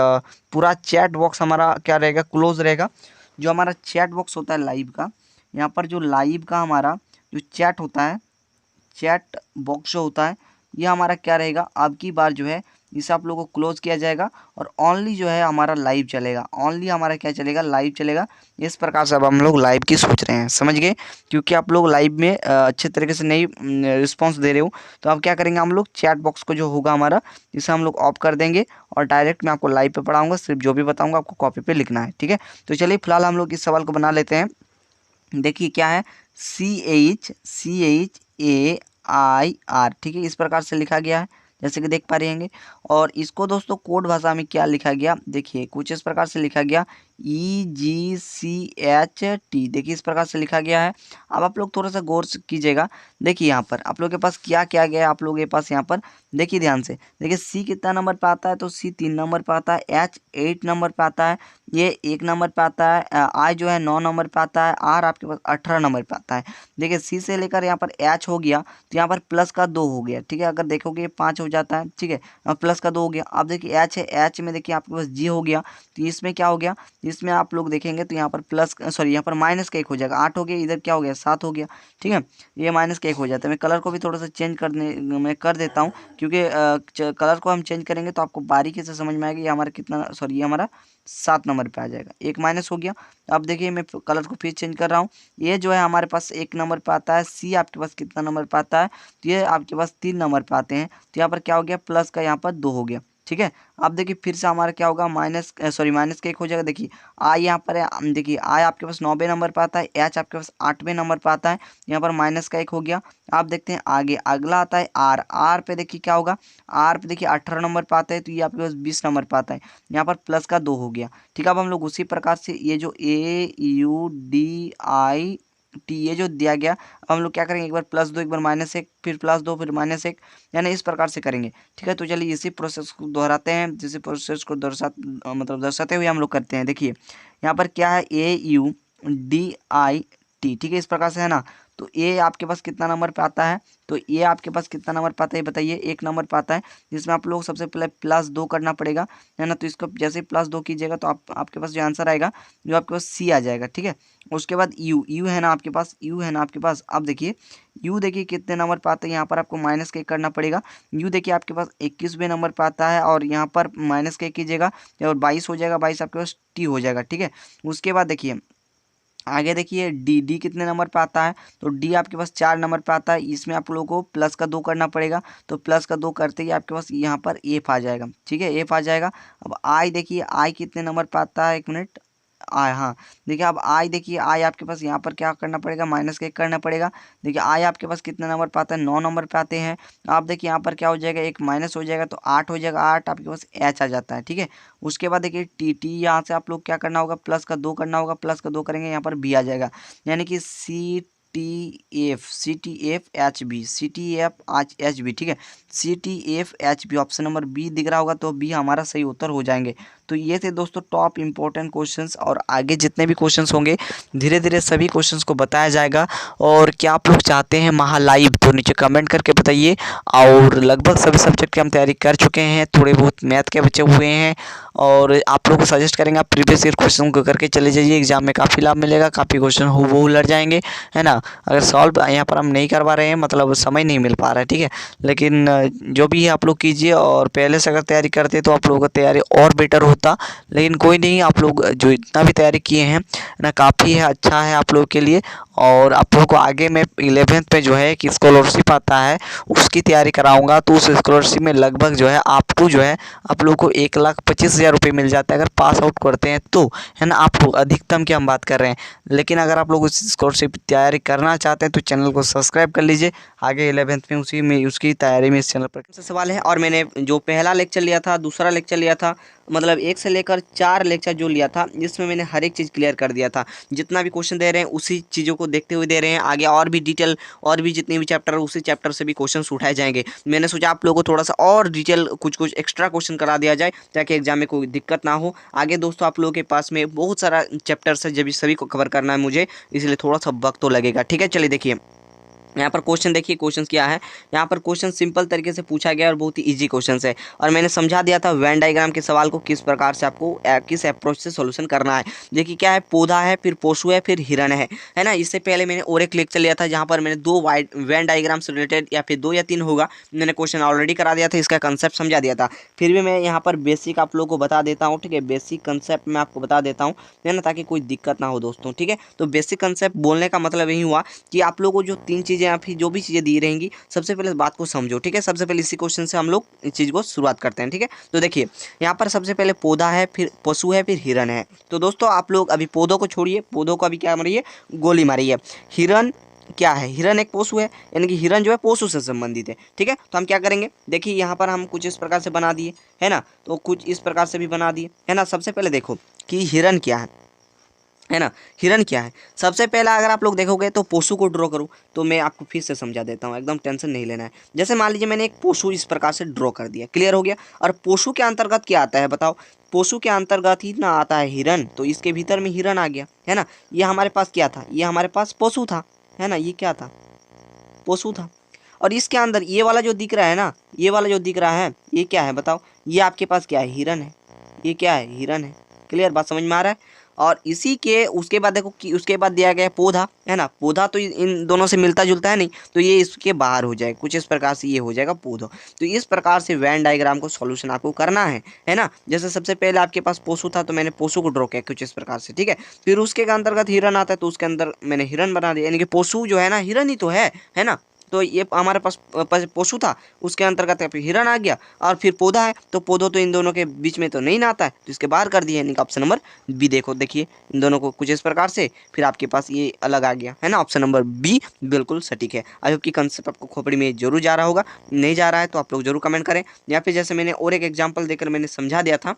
पूरा चैट बॉक्स हमारा क्या रहेगा, क्लोज रहेगा। जो हमारा चैट बॉक्स होता है लाइव का, यहाँ पर जो लाइव का हमारा जो चैट होता है, चैट बॉक्स जो होता है, ये हमारा क्या रहेगा, अब की बार जो है इसे आप लोगों को क्लोज किया जाएगा और ओनली जो है हमारा लाइव चलेगा। ओनली हमारा क्या चलेगा, लाइव चलेगा। इस प्रकार से अब हम लोग लाइव की सोच रहे हैं, समझ गए। क्योंकि आप लोग लाइव में अच्छे तरीके से नहीं रिस्पॉन्स दे रहे हो, तो अब क्या करेंगे हम लोग, चैट बॉक्स को जो होगा हमारा, इसे हम लोग ऑफ कर देंगे और डायरेक्ट मैं आपको लाइव पे पढ़ाऊँगा। सिर्फ जो भी बताऊँगा आपको कॉपी पे लिखना है, ठीक है। तो चलिए फिलहाल हम लोग इस सवाल को बना लेते हैं। देखिए क्या है, CHAIR, ठीक है, इस प्रकार से लिखा गया है, जैसे कि देख पा रहे हैं। और इसको दोस्तों कोड भाषा में क्या लिखा गया, देखिए कुछ इस प्रकार से लिखा गया, EGCHT, देखिए इस प्रकार से लिखा गया है। अब आप लोग थोड़ा सा गौर से कीजिएगा। देखिए यहाँ पर आप लोग के पास क्या क्या गया है, आप लोगों के पास यहाँ पर देखिए ध्यान से। देखिए C कितना नंबर पे आता है, तो C 3 नंबर पे आता है, H 8 नंबर पे आता है, ये 1 नंबर पे आता है, I जो है 9 नंबर पे आता है, R आपके पास 18 नंबर पे आता है। देखिए C से लेकर यहाँ पर H हो गया, तो यहाँ पर प्लस का 2 हो गया, ठीक है। अगर देखोगे 5 हो जाता है, ठीक है, प्लस का 2 हो गया। अब देखिए H है, H में देखिए आपके पास G हो गया, तो इसमें क्या हो गया, इसमें आप लोग देखेंगे तो यहाँ पर प्लस सॉरी यहाँ पर माइनस का 1 हो जाएगा, 8 हो गया, इधर क्या हो गया 7 हो गया, ठीक है। ये माइनस का 1 हो जाता है। मैं कलर को भी थोड़ा सा चेंज मैं कर देता हूँ, क्योंकि कलर को हम चेंज करेंगे तो आपको बारीकी से समझ में आएगा। ये हमारा कितना सॉरी ये हमारा 7 नंबर पे आ जाएगा, 1 माइनस हो गया। अब देखिए मैं कलर को फिर चेंज कर रहा हूँ। ये जो है हमारे पास 1 नंबर पे आता है, C आपके पास कितना नंबर पे आता है, तो ये आपके पास 3 नंबर पे आते हैं। तो यहाँ पर क्या हो गया, प्लस का यहाँ पर 2 हो गया, ठीक है। अब देखिए फिर से हमारा क्या होगा, माइनस का 1 हो जाएगा। देखिए आई यहाँ पर है, देखिए आई आपके पास 9वें नंबर पर आता है, H आपके पास 8वें नंबर पर आता है, यहाँ पर माइनस का 1 हो गया। आप देखते हैं आगे अगला आता है R, R पे देखिए क्या होगा, R पे देखिए 18 नंबर पर आता है, तो ये आपके पास 20 नंबर पर आता है, यहाँ पर प्लस का 2 हो गया, ठीक है। अब हम लोग उसी प्रकार से ये जो AUDIT ये जो दिया गया, अब हम लोग क्या करेंगे, एक बार +2 एक बार -1 फिर +2 फिर -1, यानी इस प्रकार से करेंगे, ठीक है। तो चलिए इसी प्रोसेस को दोहराते हैं, जिस प्रोसेस को दर्शाते हुए हम लोग करते हैं। देखिए यहाँ पर क्या है, AUDIT, ठीक है, इस प्रकार से है ना। तो ए आपके पास कितना नंबर पे आता है, तो ये आपके पास कितना नंबर पे आता है बताइए, 1 नंबर पे आता है, जिसमें आप लोग सबसे पहले +2 करना पड़ेगा, है ना। तो इसको जैसे ही +2 कीजिएगा तो आपके पास जो आंसर आएगा, जो आपके पास C आ जाएगा, ठीक है। उसके बाद U है ना आपके पास, U है ना आपके पास। अब देखिए U देखिए कितने नंबर पे आता है, यहाँ पर आपको माइनस का 1 करना पड़ेगा। U देखिए आपके पास 21वें नंबर पे आता है, और यहाँ पर माइनस का 1 कीजिएगा और 22 हो जाएगा, 22 आपके पास T हो जाएगा, ठीक है। उसके बाद देखिए आगे देखिए डी कितने नंबर पे आता है, तो डी आपके पास 4 नंबर पे आता है। इसमें आप लोगों को प्लस का 2 करना पड़ेगा, तो प्लस का 2 करते ही आपके पास यहाँ पर एफ आ जाएगा, ठीक है, एफ आ जाएगा। अब आई देखिए आई कितने नंबर पे आता है, 1 मिनट, आई हाँ देखिए अब आई देखिए आई आपके पास यहाँ पर क्या करना पड़ेगा, माइनस का 1 करना पड़ेगा। देखिए आई आपके पास कितने नंबर पे आता है, 9 नंबर पे आते हैं। आप देखिए यहाँ पर क्या हो जाएगा, 1 माइनस हो जाएगा, तो 8 हो जाएगा, 8 आपके पास एच आ जाता है, ठीक है। उसके बाद देखिए टी यहाँ से आप लोग क्या करना होगा, प्लस का 2 करना होगा, प्लस का 2 करेंगे, यहाँ पर बी आ जाएगा, यानी कि CTF ठीक है, CTFHB ऑप्शन नंबर बी दिख रहा होगा, तो बी हमारा सही उत्तर हो जाएंगे। तो ये थे दोस्तों टॉप इंपॉर्टेंट क्वेश्चंस, और आगे जितने भी क्वेश्चंस होंगे धीरे धीरे सभी क्वेश्चंस को बताया जाएगा। और क्या आप लोग चाहते हैं महालाइव, तो नीचे कमेंट करके बताइए। और लगभग सभी सब्जेक्ट की हम तैयारी कर चुके हैं, थोड़े बहुत मैथ के बचे हुए हैं, और आप लोग को सजेस्ट करेंगे आप प्रीवियस ईयर क्वेश्चन को करके चले जाइए, एग्जाम में काफ़ी लाभ मिलेगा, काफ़ी क्वेश्चन वो उलट जाएंगे, है ना। अगर सॉल्व यहाँ पर हम नहीं करवा रहे हैं, मतलब समय नहीं मिल पा रहा है, ठीक है, लेकिन जो भी है आप लोग कीजिए, और पहले से अगर तैयारी करते तो आप लोगों का तैयारी और बेटर होता। लेकिन कोई नहीं, आप लोग जो इतना भी तैयारी किए हैं ना, काफ़ी है, अच्छा है आप लोगों के लिए। और आप लोगों को आगे में 11th में जो है कि स्कॉलरशिप आता है उसकी तैयारी कराऊंगा, तो उस स्कॉलरशिप में लगभग जो है आपको जो है आप लोग को 1,25,000 रुपये मिल जाता है अगर पास आउट करते हैं तो, है ना। आप लोग अधिकतम की हम बात कर रहे हैं, लेकिन अगर आप लोग उस स्कॉलरशिप की तैयारी करना चाहते हैं तो चैनल को सब्सक्राइब कर लीजिए। आगे 11th में उसकी तैयारी में इस चैनल पर से सवाल है। और मैंने जो पहला लेक्चर लिया था, दूसरा लेक्चर लिया था, मतलब 1 से लेकर 4 लेक्चर जो लिया था, जिसमें मैंने हर एक चीज़ क्लियर कर दिया था। जितना भी क्वेश्चन दे रहे हैं उसी चीज़ों को देखते हुए दे रहे हैं। आगे और भी डिटेल, और भी जितने भी चैप्टर है उसी चैप्टर से भी क्वेश्चन उठाए जाएंगे। मैंने सोचा आप लोगों को थोड़ा सा और डिटेल कुछ एक्स्ट्रा क्वेश्चन करा दिया जाए, ताकि एग्जाम में कोई दिक्कत ना हो। आगे दोस्तों आप लोगों के पास में बहुत सारा चैप्टर्स है, जब सभी को कवर करना है मुझे, इसलिए थोड़ा सा वक्त तो लगेगा, ठीक है। चलिए देखिए यहाँ पर क्वेश्चन देखिए, क्वेश्चन क्या है। यहाँ पर क्वेश्चन सिंपल तरीके से पूछा गया और बहुत ही इजी क्वेश्चन है, और मैंने समझा दिया था वेन डायग्राम के सवाल को किस प्रकार से आपको किस अप्रोच से सॉल्यूशन करना है। देखिए क्या है, पौधा है, फिर पशु है, फिर हिरण है ना। इससे पहले मैंने और एक लेक्चर लिया था, जहाँ पर मैंने 2 वेन डायग्राम से रिलेटेड, या फिर 2 या 3 होगा, मैंने क्वेश्चन ऑलरेडी करा दिया था, इसका कंसेप्ट समझा दिया था। फिर भी मैं यहाँ पर बेसिक आप लोगों को बता देता हूँ, ठीक है, बेसिक कंसेप्ट मैं आपको बता देता हूँ, है ना, ताकि कोई दिक्कत ना हो दोस्तों, ठीक है। तो बेसिक कंसेप्ट बोलने का मतलब यही हुआ कि आप लोगों को जो 3 चीज़ें या फिर जो भी चीज़ें दी रहेंगी, सबसे पहले इस बात को समझो, ठीक है। सबसे पहले इसी क्वेश्चन से हम लोग इस चीज़ को शुरुआत करते हैं, ठीक है। तो देखिए यहाँ पर सबसे पहले पौधा है, फिर पशु है, फिर हिरण है। तो दोस्तों आप लोग अभी पौधों को छोड़िए, पौधों को अभी क्या मारिए, गोली मारिए। हिरण क्या है, हिरन एक पशु है, यानी कि हिरन जो है पशु से संबंधित है। ठीक है, तो हम क्या करेंगे, देखिए यहाँ पर हम कुछ इस प्रकार से बना दिए है ना, तो कुछ इस प्रकार से भी बना दिए है ना। सबसे पहले देखो कि हिरन क्या है ना, हिरन क्या है। सबसे पहला अगर आप लोग देखोगे तो पशु को ड्रॉ करूँ, तो मैं आपको फिर से समझा देता हूँ, एकदम टेंशन नहीं लेना है। जैसे मान लीजिए मैंने एक पशु इस प्रकार से ड्रॉ कर दिया, क्लियर हो गया। और पशु के अंतर्गत क्या आता है बताओ, पशु के अंतर्गत ही ना आता है हिरन, तो इसके भीतर में हिरन आ गया है ना। ये हमारे पास क्या था, ये हमारे पास पशु था है ना, ये क्या था, पशु था। और इसके अंदर ये वाला जो दिख रहा है ना, ये वाला जो दिख रहा है ये क्या है बताओ, ये आपके पास क्या है, हिरन है। ये क्या है, हिरन है। क्लियर, बात समझ में आ रहा है। और इसी के उसके बाद देखो कि उसके बाद दिया गया है पौधा है ना, पौधा तो इन दोनों से मिलता जुलता है नहीं, तो ये इसके बाहर हो जाएगा, कुछ इस प्रकार से ये हो जाएगा पौधा। तो इस प्रकार से वेन डायग्राम को सॉल्यूशन आपको करना है ना। जैसे सबसे पहले आपके पास पशु था, तो मैंने पशु को ड्रॉ किया कुछ इस प्रकार से, ठीक है। फिर उसके अंतर्गत हिरन आता है, तो उसके अंदर मैंने हिरन बना दिया, यानी कि पशु जो है ना हिरन ही तो है ना। तो ये हमारे पास पशु था, उसके अंतर्गत हिरन आ गया। और फिर पौधा है, तो पौधों तो इन दोनों के बीच में तो नहीं ना आता है, तो इसके बाहर कर दिया, यानी कि ऑप्शन नंबर बी। देखो देखिए इन दोनों को कुछ इस प्रकार से, फिर आपके पास ये अलग आ गया है ना। ऑप्शन नंबर बी बिल्कुल सटीक है। आई होप कि कंसेप्ट आपको खोपड़ी में जरूर जा रहा होगा, नहीं जा रहा है तो आप लोग जरूर कमेंट करें, या फिर जैसे मैंने और एक एग्जाम्पल देकर मैंने समझा दिया था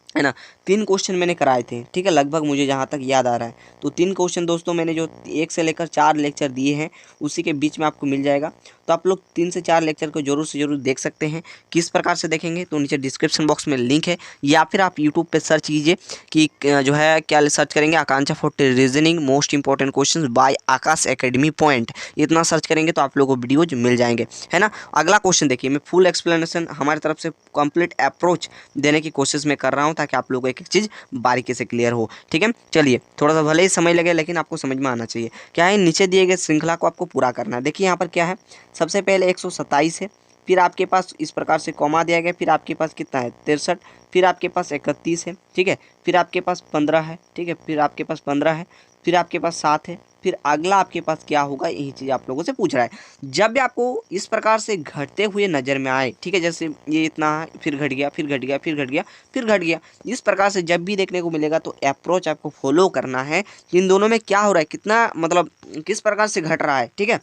है ना। 3 क्वेश्चन मैंने कराए थे, ठीक है, लगभग मुझे जहाँ तक याद आ रहा है। तो 3 क्वेश्चन दोस्तों मैंने जो 1 से लेकर 4 लेक्चर दिए हैं, उसी के बीच में आपको मिल जाएगा। तो आप लोग 3 से 4 लेक्चर को जरूर से जरूर देख सकते हैं। किस प्रकार से देखेंगे, तो नीचे डिस्क्रिप्शन बॉक्स में लिंक है, या फिर आप यूट्यूब पर सर्च कीजिए कि जो है क्या सर्च करेंगे, Akanksha for reasoning most important question by Aakash academy point, इतना सर्च करेंगे तो आप लोगों को वीडियोज मिल जाएंगे है ना। अगला क्वेश्चन देखिए, मैं फुल एक्सप्लेनेशन हमारी तरफ से कंप्लीट अप्रोच देने की कोशिश में कर रहा हूँ, ताकि आप लोगों को एक एक चीज़ बारीकी से क्लियर हो। ठीक है, चलिए थोड़ा सा भले ही समय लगे, लेकिन आपको समझ में आना चाहिए। क्या है, नीचे दिए गए श्रृंखला को आपको पूरा करना है। देखिए यहाँ पर क्या है, सबसे पहले 127 है, फिर आपके पास इस प्रकार से कॉमा दिया गया, फिर आपके पास कितना है 63, फिर आपके पास 31 है, ठीक है, फिर आपके पास 15 है, ठीक है, फिर आपके पास 15 है, फिर आपके पास 7 है, फिर अगला आपके पास क्या होगा, यही चीज़ आप लोगों से पूछ रहा है। जब भी आपको इस प्रकार से घटते हुए नज़र में आए, ठीक है, जैसे ये इतना है, फिर घट गया, फिर घट गया, फिर घट गया, फिर घट गया, इस प्रकार से जब भी देखने को मिलेगा, तो अप्रोच आपको फॉलो करना है कि इन दोनों में क्या हो रहा है, कितना मतलब किस प्रकार से घट रहा है। ठीक है,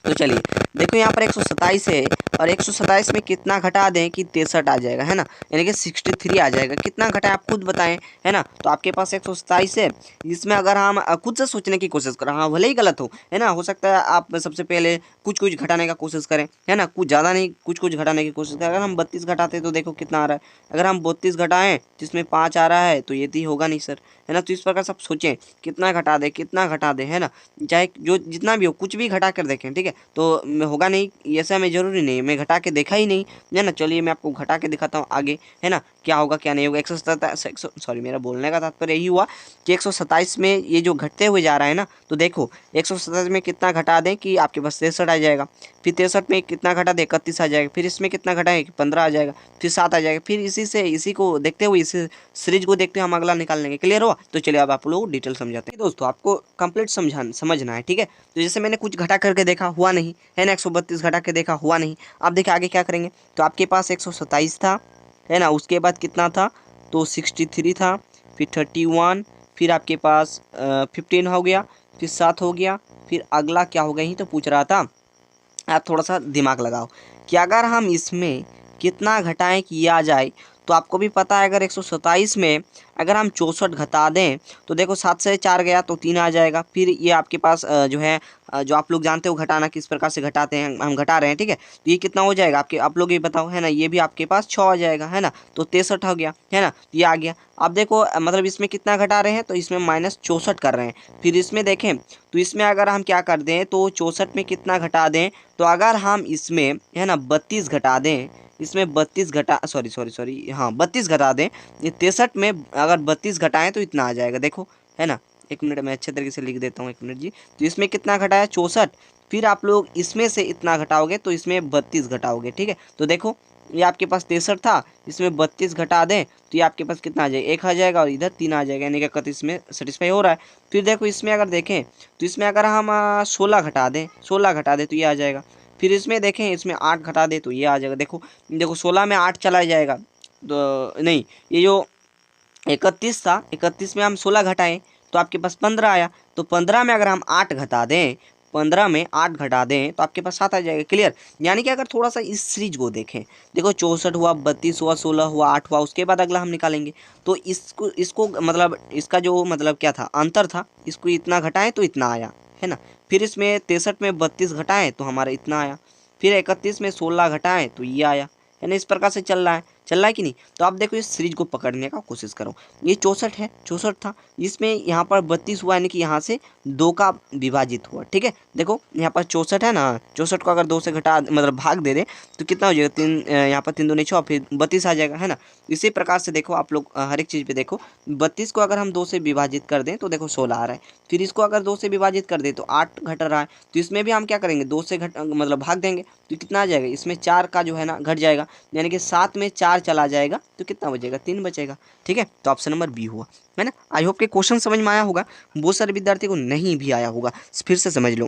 तो चलिए देखो यहाँ पर 127 है, और 127 में कितना घटा दें कि 63 आ जाएगा है ना, यानी कि 63 आ जाएगा। कितना घटा आप खुद बताएं है ना। तो आपके पास 127 है, इसमें अगर हम खुद से सोचने की कोशिश करें, हाँ भले ही गलत हो है ना, हो सकता है आप सबसे पहले कुछ कुछ घटाने का कोशिश करें है ना, कुछ ज़्यादा नहीं, कुछ कुछ घटाने की कोशिश करें। अगर हम 32 घटाते तो देखो कितना आ रहा है, अगर हम 32 घटाएं जिसमें 5 आ रहा है, तो ये तो होगा नहीं सर है ना। तो इस प्रकार से आप सोचें कितना घटा दे, कितना घटा दे है ना, चाहे जो जितना भी हो कुछ भी घटा कर देखें, ठीक है। तो होगा नहीं ऐसा में ज़रूरी नहीं, मैं घटा के देखा ही नहीं है ना। चलिए मैं आपको घटा के दिखाता हूँ आगे है ना, क्या होगा क्या नहीं होगा। 127 सॉरी मेरा बोलने का तात्पर्य यही हुआ कि 127 में ये जो घटते हुए जा रहा है ना, तो देखो 127 में कितना घटा दें कि आपके पास 63 आ जाएगा, फिर 63 में कितना घटा दे 31 आ जाएगा, फिर इसमें कितना घटाएं कि 15 आ जाएगा, फिर 7 आ जाएगा, फिर इसी को देखते हुए, इसी सीरीज को देखते हुए हम अगला निकाल लेंगे। क्लियर हुआ। तो चलिए अब आप लोग डिटेल समझाते हैं दोस्तों, आपको कंप्लीट समझना है, ठीक है। तो जैसे मैंने कुछ घटा करके देखा, हुआ नहीं है ना, 132 घटा के देखा, हुआ नहीं। अब देखिए आगे क्या करेंगे, तो आपके पास 127 था है ना, उसके बाद कितना था, तो 63 था, फिर 31, फिर आपके पास 15 हो गया, फिर 7 हो गया, फिर अगला क्या होगा, यही तो पूछ रहा था। आप थोड़ा सा दिमाग लगाओ कि अगर हम इसमें कितना घटाएं कि ये आ जाए, तो आपको भी पता है अगर 127 में अगर हम 64 घटा दें, तो देखो 7 से 4 गया तो 3 आ जाएगा। फिर ये आपके पास जो है जो आप लोग जानते हो घटाना किस प्रकार से घटाते हैं, हम घटा रहे हैं, ठीक है। तो ये कितना हो जाएगा आपके, आप लोग ये बताओ है ना, ये भी आपके पास 6 आ जाएगा है ना, तो 63 हो गया है ना, ये आ गया। अब देखो मतलब इसमें कितना घटा रहे हैं, तो इसमें -64 कर रहे हैं। फिर इसमें देखें तो इसमें अगर हम क्या कर दें, तो 64 में कितना घटा दें, तो अगर हम इसमें है ना 32 घटा दें, इसमें 32 घटा सॉरी हाँ 32 घटा दें, ये 63 में अगर 32 घटाएं तो इतना आ जाएगा। देखो है ना, एक मिनट मैं अच्छे तरीके से लिख देता हूँ, एक मिनट जी। तो इसमें कितना घटाया 64, फिर आप लोग इसमें से इतना घटाओगे तो इसमें 32 घटाओगे, ठीक है। तो देखो ये आपके पास 63 था, इसमें 32 घटा दें तो ये आपके पास कितना आ जाएगा, 1 आ जाएगा, और इधर 3 आ जाएगा, यानी कि 31 में सेटिस्फाई हो रहा है। फिर देखो इसमें अगर देखें तो इसमें अगर हम 16 घटा दें, 16 घटा दें तो ये आ जाएगा। फिर इसमें देखें इसमें 8 घटा दे तो ये आ जाएगा। देखो देखो 16 में 8 चला जाएगा, तो नहीं ये जो 31 था, 31 में हम 16 घटाएं तो आपके पास 15 आया, तो 15 में अगर हम 8 घटा दें 15 में 8 घटा दें तो आपके पास 7 आ जाएगा। क्लियर। यानी कि अगर थोड़ा सा इस सीरीज को देखें, देखो 64 हुआ, 32 हुआ, 16 हुआ, 8 हुआ, उसके बाद अगला हम निकालेंगे। तो इसको मतलब इसका जो मतलब क्या था, अंतर था, इसको इतना घटाएं तो इतना आया, है ना। फिर इसमें 63 में 32 घटाएं तो हमारा इतना आया। फिर 31 में 16 घटाएं तो ये आया, है ना। इस प्रकार से चल रहा है कि नहीं। तो आप देखो इस सीरीज को पकड़ने का कोशिश करो। ये 64 है, 64 था, इसमें यहाँ पर 32 हुआ, यानी कि यहाँ से 2 का विभाजित हुआ। ठीक है, देखो यहाँ पर 64 है ना, 64 को अगर 2 से घटा मतलब भाग दे तो कितना हो जाएगा, 3 यहाँ पर 3 दूनी 6, फिर 32 आ जाएगा, है ना। इसी प्रकार से देखो आप लोग हर एक चीज़ पे देखो, 32 को अगर हम 2 से विभाजित कर दें तो देखो 16 आ रहा है। फिर इसको अगर 2 से विभाजित कर दें तो 8 घट रहा है। तो इसमें भी हम क्या करेंगे, 2 से मतलब भाग देंगे तो कितना आ जाएगा, इसमें 4 का जो है ना घट जाएगा, यानी कि 7 में 4 चला जाएगा तो कितना बचेगा, 3 बचेगा। ठीक है, तो ऑप्शन नंबर बी हुआ, है ना। आई होप के क्वेश्चन समझ में आया होगा, बहुत सारे विद्यार्थी को नहीं भी आया होगा, फिर से समझ लो।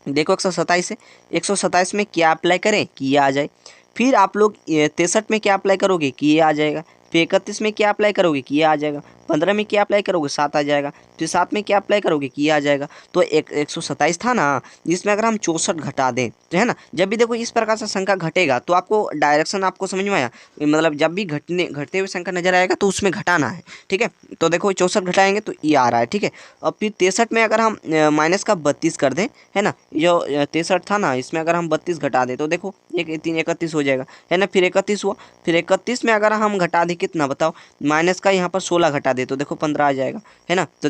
देखो 127 है, 127 में क्या अप्लाई करें कि ये आ जाए। फिर आप लोग 63 में क्या अप्लाई करोगे कि ये आ जाएगा। फिर 31 में क्या अप्लाई करोगे कि ये आ जाएगा। 15 में क्या अप्लाई करोगे, 7 आ जाएगा। फिर 7 में क्या अप्लाई करोगे कि ये आ जाएगा। तो 127 था ना, जिसमें अगर हम 64 घटा दें तो, है ना, जब भी देखो इस प्रकार से संख्या घटेगा तो आपको डायरेक्शन आपको समझ में आया, मतलब जब भी घटते हुए संख्या नजर आएगा तो उसमें घटाना है। ठीक है, तो देखो 64 घटाएंगे तो ये आ रहा है। ठीक है, और फिर 63 में अगर हम माइनस का 32 कर दें, है ना, जो 63 था ना, इसमें अगर हम 32 घटा दें तो देखो 31 हो जाएगा, है ना। फिर 31 हुआ, फिर 31 में अगर हम घटा दें कितना बताओ, माइनस का यहाँ पर 16 घटा दे तो देखो 15 आ जाएगा, है ना। तो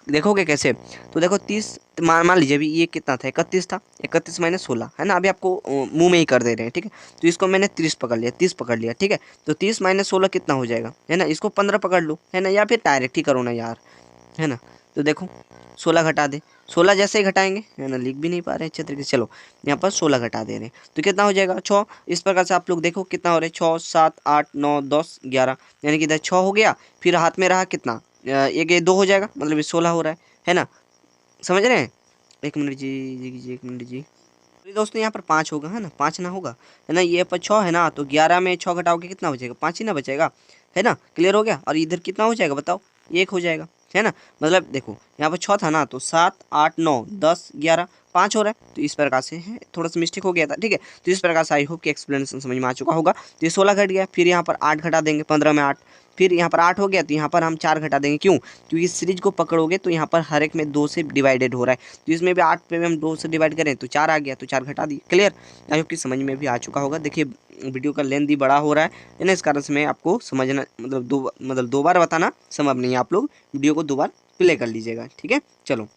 देखोगे कैसे, तो देखो 30 मान लीजिए अभी ये कितना था, 31 था, 31 माइनस 16, है ना। अभी आपको मुंह में ही कर दे रहे हैं। ठीक है, तो इसको मैंने 30 पकड़ लिया, 30 पकड़ लिया। ठीक है, तो 30 माइनस 16 कितना हो जाएगा, है ना। इसको 15 पकड़ लो, है ना, या फिर डायरेक्ट ही करो ना यार, है ना। तो देखो 16 घटा दे, 16 जैसे ही घटाएंगे, है ना, लिख भी नहीं पा रहे अच्छे तरीके से। चलो यहाँ पर 16 घटा दे रहे हैं तो कितना हो जाएगा, 6। इस प्रकार से आप लोग देखो कितना हो रहा है, 6 7 8 9 10 11, यानी कि इधर 6 हो गया। फिर हाथ में रहा कितना, ये 2 हो जाएगा, मतलब ये 16 हो रहा है ना। समझ रहे हैं। एक मिनट जी, एक मिनट जी। तो दोस्तों यहाँ पर 5 होगा, है ना, 5 ना होगा, है ना। ये पर 6 है ना, तो 11 में 6 घटाओगे कितना बचेगा, 5 ही ना बचेगा, है ना। क्लियर हो गया। और इधर कितना हो जाएगा बताओ, 1 हो जाएगा, है ना। मतलब देखो यहाँ पर 6 था ना, तो 7 8 9 10 11 5 हो रहा है। तो इस प्रकार से है, थोड़ा सा मिस्टेक हो गया था। ठीक है, तो इस प्रकार से आई होप कि एक्सप्लेनेशन समझ में आ चुका होगा। तो ये 16 घट गया, फिर यहाँ पर 8 घटा देंगे, 15 में 8, फिर यहाँ पर 8 हो गया तो यहाँ पर हम 4 घटा देंगे। क्यों, क्योंकि इस सीरीज को पकड़ोगे तो यहाँ पर हर एक में 2 से डिवाइडेड हो रहा है, तो इसमें भी 8 पे हम 2 से डिवाइड करें तो 4 आ गया, तो 4 घटा दिए। क्लियर। आई होप कि समझ में भी आ चुका होगा। देखिए वीडियो का लेंथ भी बड़ा हो रहा है ना, इस कारण से मैं आपको समझना मतलब दो बार बताना संभव नहीं है। आप लोग वीडियो को 2 बार प्ले कर लीजिएगा। ठीक है, चलो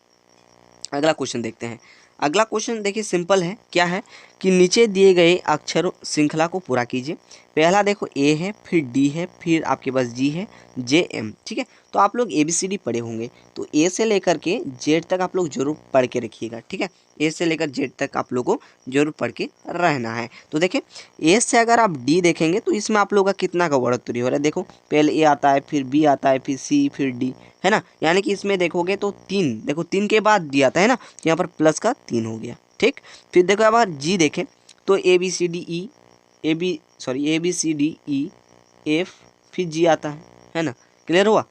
अगला क्वेश्चन देखते हैं। अगला क्वेश्चन देखिए सिंपल है, क्या है कि नीचे दिए गए अक्षरों श्रृंखला को पूरा कीजिए। पहला देखो ए है, फिर डी है, फिर आपके पास जी है, जे एम। ठीक है, तो आप लोग ABCD पढ़े होंगे, तो ए से लेकर के जेड तक आप लोग जरूर पढ़ के रखिएगा। ठीक है, ए से लेकर जेड तक आप लोगों को जरूर पढ़ के रहना है। तो देखिए ए से अगर आप डी देखेंगे तो इसमें आप लोगों का कितना का बढ़ोतरी हो रहा है। देखो पहले ए आता है, फिर बी आता है, फिर सी, फिर डी, है ना। यानी कि इसमें देखोगे तो 3, देखो 3 के बाद डी आता है ना, यहाँ पर प्लस का 3 हो गया। ठीक, फिर देखो अब जी देखें तो ABCDE F, फिर जी आता है ना। क्लियर हुआ।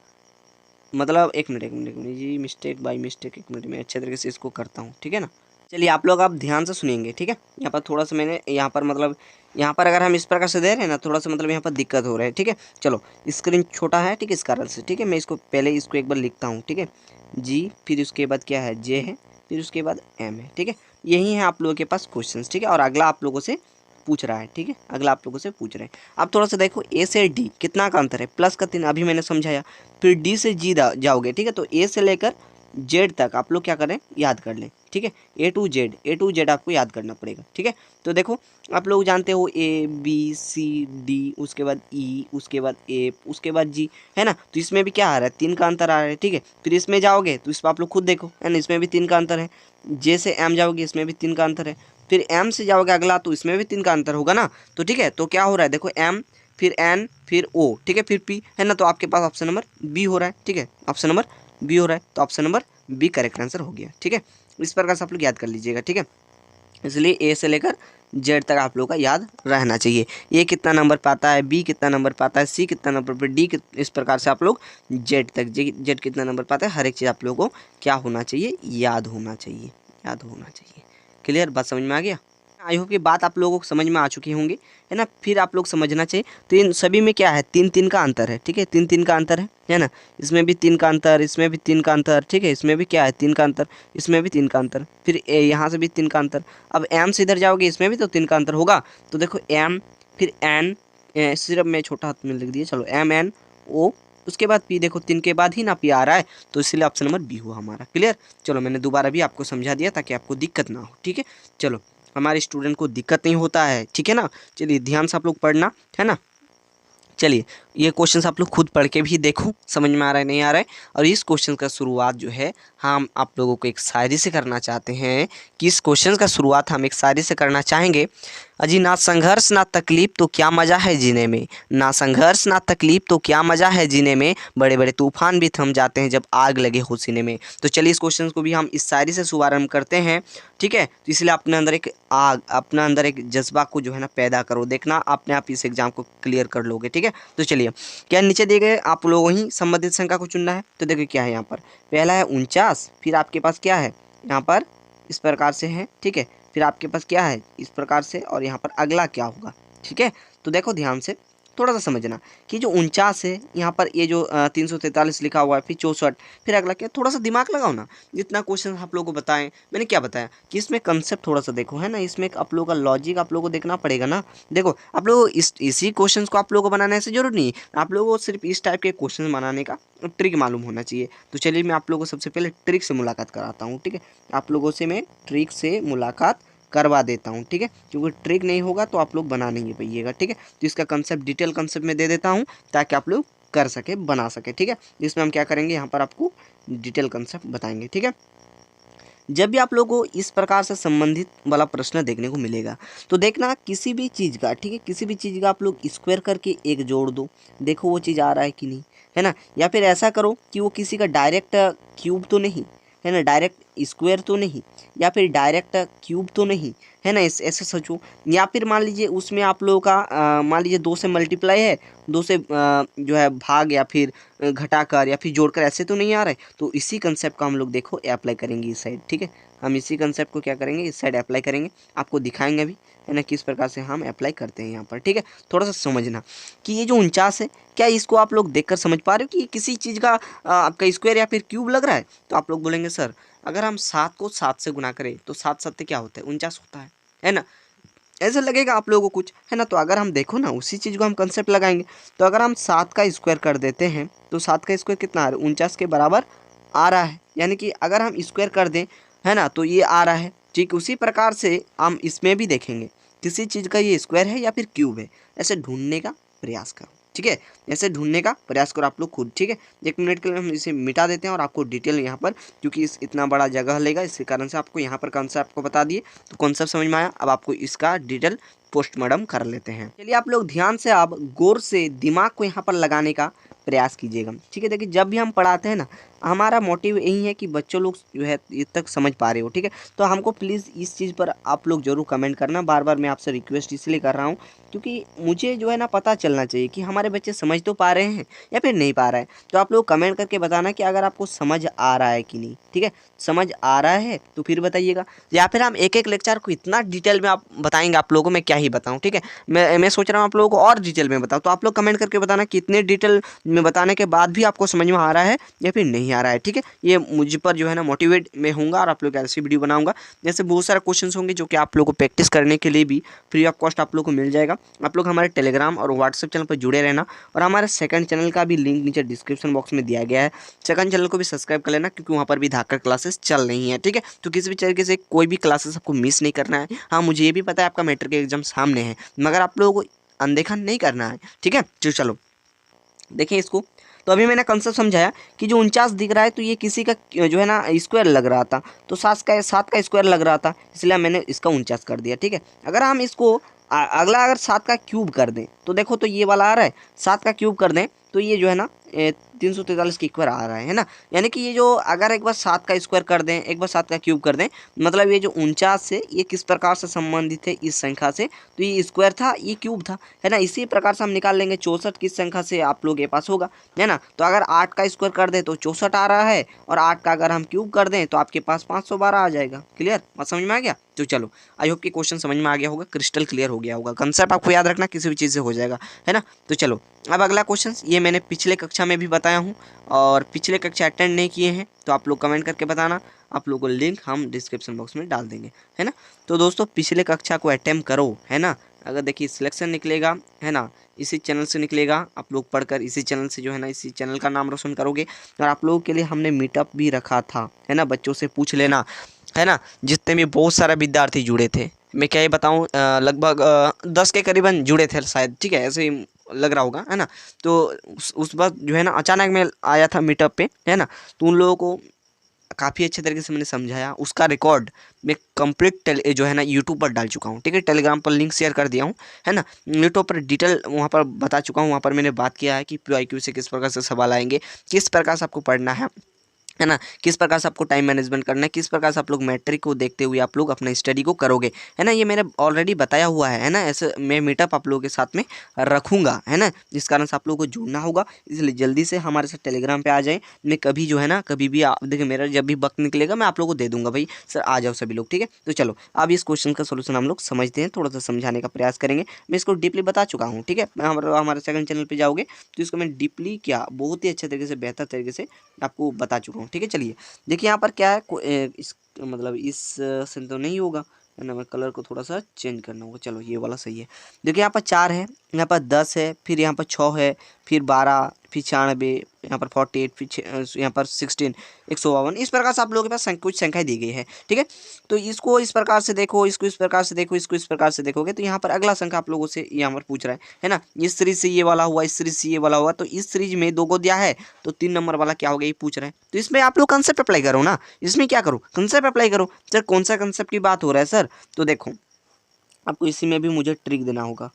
मतलब एक मिनट जी, मिस्टेक बाय मिस्टेक, एक मिनट में अच्छे तरीके से इसको करता हूँ। ठीक है ना, चलिए आप लोग आप ध्यान से सुनेंगे। ठीक है, यहाँ पर थोड़ा सा मैंने यहाँ पर मतलब यहाँ पर अगर हम इस प्रकार से दे रहे हैं ना, थोड़ा सा मतलब यहाँ पर दिक्कत हो रहा है। ठीक है, चलो स्क्रीन छोटा है, ठीक है, इस कारण से। ठीक है, मैं इसको पहले इसको एक बार लिखता हूँ। ठीक है, जी, फिर उसके बाद क्या है, जे है, फिर उसके बाद एम है। ठीक है, यही है आप लोगों के पास क्वेश्चन। ठीक है, और अगला आप लोगों से पूछ रहा है। ठीक है, अगला आप लोगों से पूछ रहे हैं। अब थोड़ा सा देखो ए से डी कितना का अंतर है, प्लस का 3, अभी मैंने समझाया। फिर डी से जी जाओगे। ठीक है, तो ए से लेकर जेड तक आप लोग क्या करें, याद कर लें। ठीक है, ए टू जेड आपको याद करना पड़ेगा। ठीक है, तो देखो आप लोग जानते हो ABCD, उसके बाद E, उसके बाद F, उसके बाद G, है ना। तो इसमें भी क्या आ रहा है, 3 का अंतर आ रहा है। ठीक है, फिर इसमें जाओगे तो इस पर आप लोग खुद देखो, है ना, इसमें भी 3 का अंतर है। जे से M जाओगे, इसमें भी 3 का अंतर है। फिर M से जाओगे अगला, तो इसमें भी 3 का अंतर होगा ना। तो ठीक है, तो क्या हो रहा है देखो, M, फिर N, फिर O, ठीक है, फिर P, है ना। तो आपके पास ऑप्शन नंबर बी हो रहा है। ठीक है, ऑप्शन नंबर बी हो रहा है, तो option number B correct answer हो गया। ठीक है, इस प्रकार से आप लोग याद कर लीजिएगा। ठीक है, इसलिए ए से लेकर जेड तक आप लोगों का याद रहना चाहिए। ए कितना नंबर पाता है, बी कितना नंबर पाता है, सी कितना नंबर पर, डी, इस प्रकार से आप लोग जेड तक, जेड कितना नंबर पाता है, हर एक चीज़ आप लोगों को क्या होना चाहिए, याद होना चाहिए। याद होना चाहिए। क्लियर, बात समझ में आ गया? आई होप कि बात आप लोगों को समझ में आ चुकी होंगी, है ना। फिर आप लोग समझना चाहिए, तो इन सभी में क्या है, 3-3 का अंतर है, ठीक है, 3-3 का अंतर है ना। इसमें भी 3 का अंतर, इसमें भी 3 का अंतर, ठीक है, इसमें भी क्या है 3 का अंतर, इसमें भी 3 का अंतर, फिर यहाँ से भी 3 का अंतर। अब एम से इधर जाओगे, इसमें भी तो 3 का अंतर होगा। तो देखो एम, फिर एन, सिर्फ मैं छोटा हाथ में लिख दिया, चलो एम एन ओ, उसके बाद पी, देखो 3 के बाद ही ना पी आ रहा है, तो इसलिए ऑप्शन नंबर बी हुआ हमारा। क्लियर, चलो मैंने दोबारा भी आपको समझा दिया ताकि आपको दिक्कत ना हो, ठीक है। चलो, हमारे स्टूडेंट को दिक्कत नहीं होता है, ठीक है ना। चलिए ध्यान से आप लोग पढ़ना, है ना। चलिए ये क्वेश्चंस आप लोग खुद पढ़ के भी देखो, समझ में आ रहा है नहीं आ रहा है। और इस क्वेश्चन का शुरुआत जो है हम आप लोगों को एक शायरी से करना चाहते हैं, कि इस क्वेश्चन का शुरुआत हम एक शायरी से करना चाहेंगे। अजी ना संघर्ष ना तकलीफ तो क्या मज़ा है जीने में, ना संघर्ष ना तकलीफ तो क्या मज़ा है जीने में, बड़े बड़े तूफान भी थम जाते हैं जब आग लगे हो सीने में। तो चलिए इस क्वेश्चन को भी हम इस शायरी से शुभारंभ करते हैं, ठीक है। तो इसलिए अपने अंदर एक आग, अपने अंदर एक जज्बा को जो है ना पैदा करो, देखना अपने आप इस एग्जाम को क्लियर कर लोगे, ठीक है। तो चलिए, क्या नीचे दिए गए आप लोगों ही संबंधित संख्या को चुनना है। तो देखिए क्या है यहाँ पर, पहला है 49, फिर आपके पास क्या है यहाँ पर इस प्रकार से है, ठीक है, फिर आपके पास क्या है इस प्रकार से, और यहाँ पर अगला क्या होगा, ठीक है। तो देखो ध्यान से थोड़ा सा समझना कि जो 49 है यहाँ पर, ये जो 343 लिखा हुआ है, फिर 64, फिर अगला क्या, थोड़ा सा दिमाग लगाओ ना। जितना क्वेश्चन आप लोगों को बताएं, मैंने क्या बताया कि इसमें कंसेप्ट थोड़ा सा देखो, है ना, इसमें आप लोगों का लॉजिक आप लोगों को देखना पड़ेगा ना। देखो आप लोग इसी क्वेश्चन को आप लोगों को बनाने से जरूरी नहीं, आप लोगों को सिर्फ इस टाइप के क्वेश्चन बनाने का ट्रिक मालूम होना चाहिए। तो चलिए मैं आप लोगों को सबसे पहले ट्रिक से मुलाकात कराता हूँ, ठीक है। आप लोगों से मैं ट्रिक से मुलाकात करवा देता हूँ, ठीक है, क्योंकि ट्रिक नहीं होगा तो आप लोग बना नहीं पाइएगा, ठीक है। तो इसका कंसेप्ट डिटेल कंसेप्ट में दे देता हूँ ताकि आप लोग कर सके, बना सके, ठीक है। इसमें हम क्या करेंगे, यहाँ पर आपको डिटेल कंसेप्ट बताएंगे, ठीक है। जब भी आप लोगों को इस प्रकार से संबंधित वाला प्रश्न देखने को मिलेगा, तो देखना किसी भी चीज़ का, ठीक है, किसी भी चीज़ का आप लोग स्क्वायर करके एक जोड़ दो, देखो वो चीज़ आ रहा है कि नहीं, है ना। या फिर ऐसा करो कि वो किसी का डायरेक्ट क्यूब तो नहीं, है ना, डायरेक्ट स्क्वायर तो नहीं, या फिर डायरेक्ट क्यूब तो नहीं, है ना, ऐसे सोचो। या फिर मान लीजिए उसमें आप लोगों का मान लीजिए 2 से मल्टीप्लाई है, 2 से जो है भाग या फिर घटाकर या फिर जोड़कर, ऐसे तो नहीं आ रहा है। तो इसी कंसेप्ट को हम लोग देखो अप्लाई करेंगे इस साइड, ठीक है। हम इसी कंसेप्ट को क्या करेंगे, इस साइड अप्लाई करेंगे, आपको दिखाएंगे भी, है ना, किस प्रकार से हम अप्लाई करते हैं यहाँ पर, ठीक है। थोड़ा सा समझना कि ये जो 49 है, क्या इसको आप लोग देखकर समझ पा रहे हो कि किसी चीज़ का आपका स्क्वायर या फिर क्यूब लग रहा है। तो आप लोग बोलेंगे सर अगर हम 7 को 7 से गुना करें तो 7 7 क्या होता है, 49 होता है ना, ऐसा लगेगा आप लोगों को कुछ, है ना। तो अगर हम देखो ना उसी चीज़ को हम कंसेप्ट लगाएंगे, तो अगर हम 7 का स्क्वायर कर देते हैं तो 7 का स्क्वायर कितना आ रहा है, 49 के बराबर आ रहा है। यानी कि अगर हम स्क्वायर कर दें, है ना, तो ये आ रहा है, ठीक। उसी प्रकार से हम इसमें भी देखेंगे किसी चीज़ का ये स्क्वायर है या फिर क्यूब है, ऐसे ढूंढने का प्रयास करो, ठीक है, ऐसे ढूंढने का प्रयास करो आप लोग खुद, ठीक है। 1 मिनट के लिए हम इसे मिटा देते हैं और आपको डिटेल यहाँ पर, क्योंकि इस इतना बड़ा जगह लेगा, इसी कारण से आपको यहाँ पर कॉन्सेप्ट को बता दिए। तो कॉन्सेप्ट समझ में आया, अब आपको इसका डिटेल पोस्टमार्टम कर लेते हैं। चलिए आप लोग ध्यान से, आप गौर से दिमाग को यहाँ पर लगाने का प्रयास कीजिएगा, ठीक है। देखिए जब भी हम पढ़ाते हैं ना, हमारा मोटिव यही है कि बच्चों लोग जो है ये तक समझ पा रहे हो, ठीक है। तो हमको प्लीज़ इस चीज़ पर आप लोग जरूर कमेंट करना, बार बार मैं आपसे रिक्वेस्ट इसलिए कर रहा हूँ क्योंकि मुझे जो है ना पता चलना चाहिए कि हमारे बच्चे समझ तो पा रहे हैं या फिर नहीं पा रहा है। तो आप लोग कमेंट करके बताना कि अगर आपको समझ आ रहा है कि नहीं, ठीक है। समझ आ रहा है तो फिर बताइएगा, या फिर हम एक एक लेक्चर को इतना डिटेल में आप बताएंगे, आप लोगों को मैं क्या ही बताऊँ, ठीक है। मैं सोच रहा हूँ आप लोगों को और डिटेल में बताऊँ, तो आप लोग कमेंट करके बताना कि इतने डिटेल में बताने के बाद भी आपको समझ में आ रहा है या फिर नहीं आ रहा है, ठीक है। ये मुझ पर जो है ना मोटिवेट मैं होऊंगा और आप लोग ऐसी वीडियो बनाऊंगा। जैसे बहुत सारे क्वेश्चंस होंगे जो कि आप लोगों को प्रैक्टिस करने के लिए भी फ्री ऑफ कॉस्ट आप लोग को मिल जाएगा। आप लोग हमारे टेलीग्राम और व्हाट्सएप चैनल पर जुड़े रहना, और हमारे सेकंड चैनल का भी लिंक नीचे डिस्क्रिप्शन बॉक्स में दिया गया है, सेकंड चैनल को भी सब्सक्राइब कर लेना क्योंकि वहाँ पर भी धाकर क्लासेस चल रही हैं, ठीक है। तो किसी भी तरीके से कोई भी क्लासेस आपको मिस नहीं करना है। हाँ मुझे ये भी पता है आपका मैट्रिक एग्जाम सामने है, मगर आप लोगों को अनदेखा नहीं करना है, ठीक है। चलो देखिए इसको, तो अभी मैंने कंसेप्ट समझाया कि जो 49 दिख रहा है तो ये किसी का जो है ना स्क्वायर लग रहा था, तो 7 का स्क्वायर लग रहा था, इसलिए मैंने इसका 49 कर दिया, ठीक है। अगर हम इसको अगला अगर 7 का क्यूब कर दें तो देखो, तो ये वाला आ रहा है, 7 का क्यूब कर दें तो ये जो है ना 343 के इक्वल आ रहा है ना। यानी कि ये जो अगर एक बार 7 का स्क्वायर कर दें, एक बार 7 का क्यूब कर दें, मतलब ये जो 49 है ये किस प्रकार से संबंधित है इस संख्या से, तो ये स्क्वायर था, ये क्यूब था, है ना। इसी प्रकार से हम निकाल लेंगे 64 किस संख्या से आप लोग के पास होगा, है ना। तो अगर 8 का स्क्वायर कर दें तो 64 आ रहा है, और 8 का अगर हम क्यूब कर दें तो आपके पास 512 आ जाएगा। क्लियर, बात समझ में आ गया। तो चलो, आई होप कि क्वेश्चन समझ में आ गया होगा, क्रिस्टल क्लियर हो गया होगा, कंसेप्ट आपको याद रखना किसी भी चीज़ से हो जाएगा, है ना। तो चलो अब अगला क्वेश्चन, ये मैंने पिछले कक्षा में भी बताया हूँ, और पिछले कक्षा अटेंड नहीं किए हैं तो आप लोग कमेंट करके बताना, आप लोगों को लिंक हम डिस्क्रिप्शन बॉक्स में डाल देंगे, है ना। तो दोस्तों पिछले कक्षा को अटेम्प्ट करो, है ना। अगर देखिए सिलेक्शन निकलेगा, है ना, इसी चैनल से निकलेगा, आप लोग पढ़कर इसी चैनल से जो है ना, इसी चैनल का नाम रोशन करोगे। और आप लोगों के लिए हमने मीटअप भी रखा था, है ना, बच्चों से पूछ लेना, है ना, जितने भी बहुत सारे विद्यार्थी जुड़े थे, मैं क्या ही बताऊं, लगभग 10 के करीबन जुड़े थे शायद, ठीक है, ऐसे ही लग रहा होगा, है ना। तो उस बार जो है ना अचानक मैं आया था मीटअप पे, है ना, तो उन लोगों को काफ़ी अच्छे तरीके से मैंने समझाया, उसका रिकॉर्ड मैं कंप्लीट जो है ना यूट्यूब पर डाल चुका हूँ, ठीक है, टेलीग्राम पर लिंक शेयर कर दिया हूँ, है ना। यूट्यूब पर डिटेल वहाँ पर बता चुका हूँ, वहाँ पर मैंने बात किया है कि PYQ से किस प्रकार से सवाल आएंगे, किस प्रकार से आपको पढ़ना है ना, किस प्रकार से आपको टाइम मैनेजमेंट करना है, किस प्रकार से आप लोग मैट्रिक को देखते हुए आप लोग अपना स्टडी को करोगे, है ना। ये मैंने ऑलरेडी बताया हुआ है ना। ऐसे मैं मीटअप आप लोगों के साथ में रखूंगा, है ना, जिस कारण से आप लोगों को जुड़ना होगा, इसलिए जल्दी से हमारे साथ टेलीग्राम पे आ जाए। मैं कभी जो है ना, कभी भी आप देखिए, मेरा जब भी वक्त निकलेगा मैं आप लोगों को दे दूंगा, भाई सर आ जाओ सभी लोग, ठीक है। तो चलो अब इस क्वेश्चन का सोल्यूशन हम लोग समझते हैं, थोड़ा सा समझाने का प्रयास करेंगे। मैं इसको डीपली बता चुका हूँ, ठीक है, हमारे सेकंड चैनल पर जाओगे तो इसको मैं डीपली क्या बहुत ही अच्छे तरीके से, बेहतर तरीके से आपको बता चुका हूँ, ठीक है। चलिए देखिए यहाँ पर क्या है, इस मतलब इस से तो नहीं होगा, है ना, मैं कलर को थोड़ा सा चेंज करना होगा। चलो ये वाला सही है। देखिए यहाँ पर 4 है, यहाँ पर 10 है, फिर यहाँ पर 6 है, फिर 12, फिर 96, यहाँ पर 48, फिर यहाँ पर 16, 152, इस प्रकार से आप लोगों के पास कुछ संख्या दी गई है, ठीक है। तो इसको इस प्रकार से देखो, इसको इस प्रकार से देखो, इसको इस प्रकार से देखोगे तो यहाँ पर अगला संख्या आप लोगों से यहाँ पर पूछ रहा है ना। इस सीरीज से ये वाला हुआ, इस सीरीज से ये वाला हुआ, तो इस सीरीज में 2 को दिया है, तो 3 नंबर वाला क्या हो गया ये पूछ रहा है। तो इसमें आप लोग कंसेप्ट अप्लाई करो ना, इसमें क्या करो, कंसेप्ट अप्लाई करो। सर कौन सा कंसेप्ट की बात हो रहा है सर, तो देखो आपको इसी में भी मुझे ट्रिक देना होगा,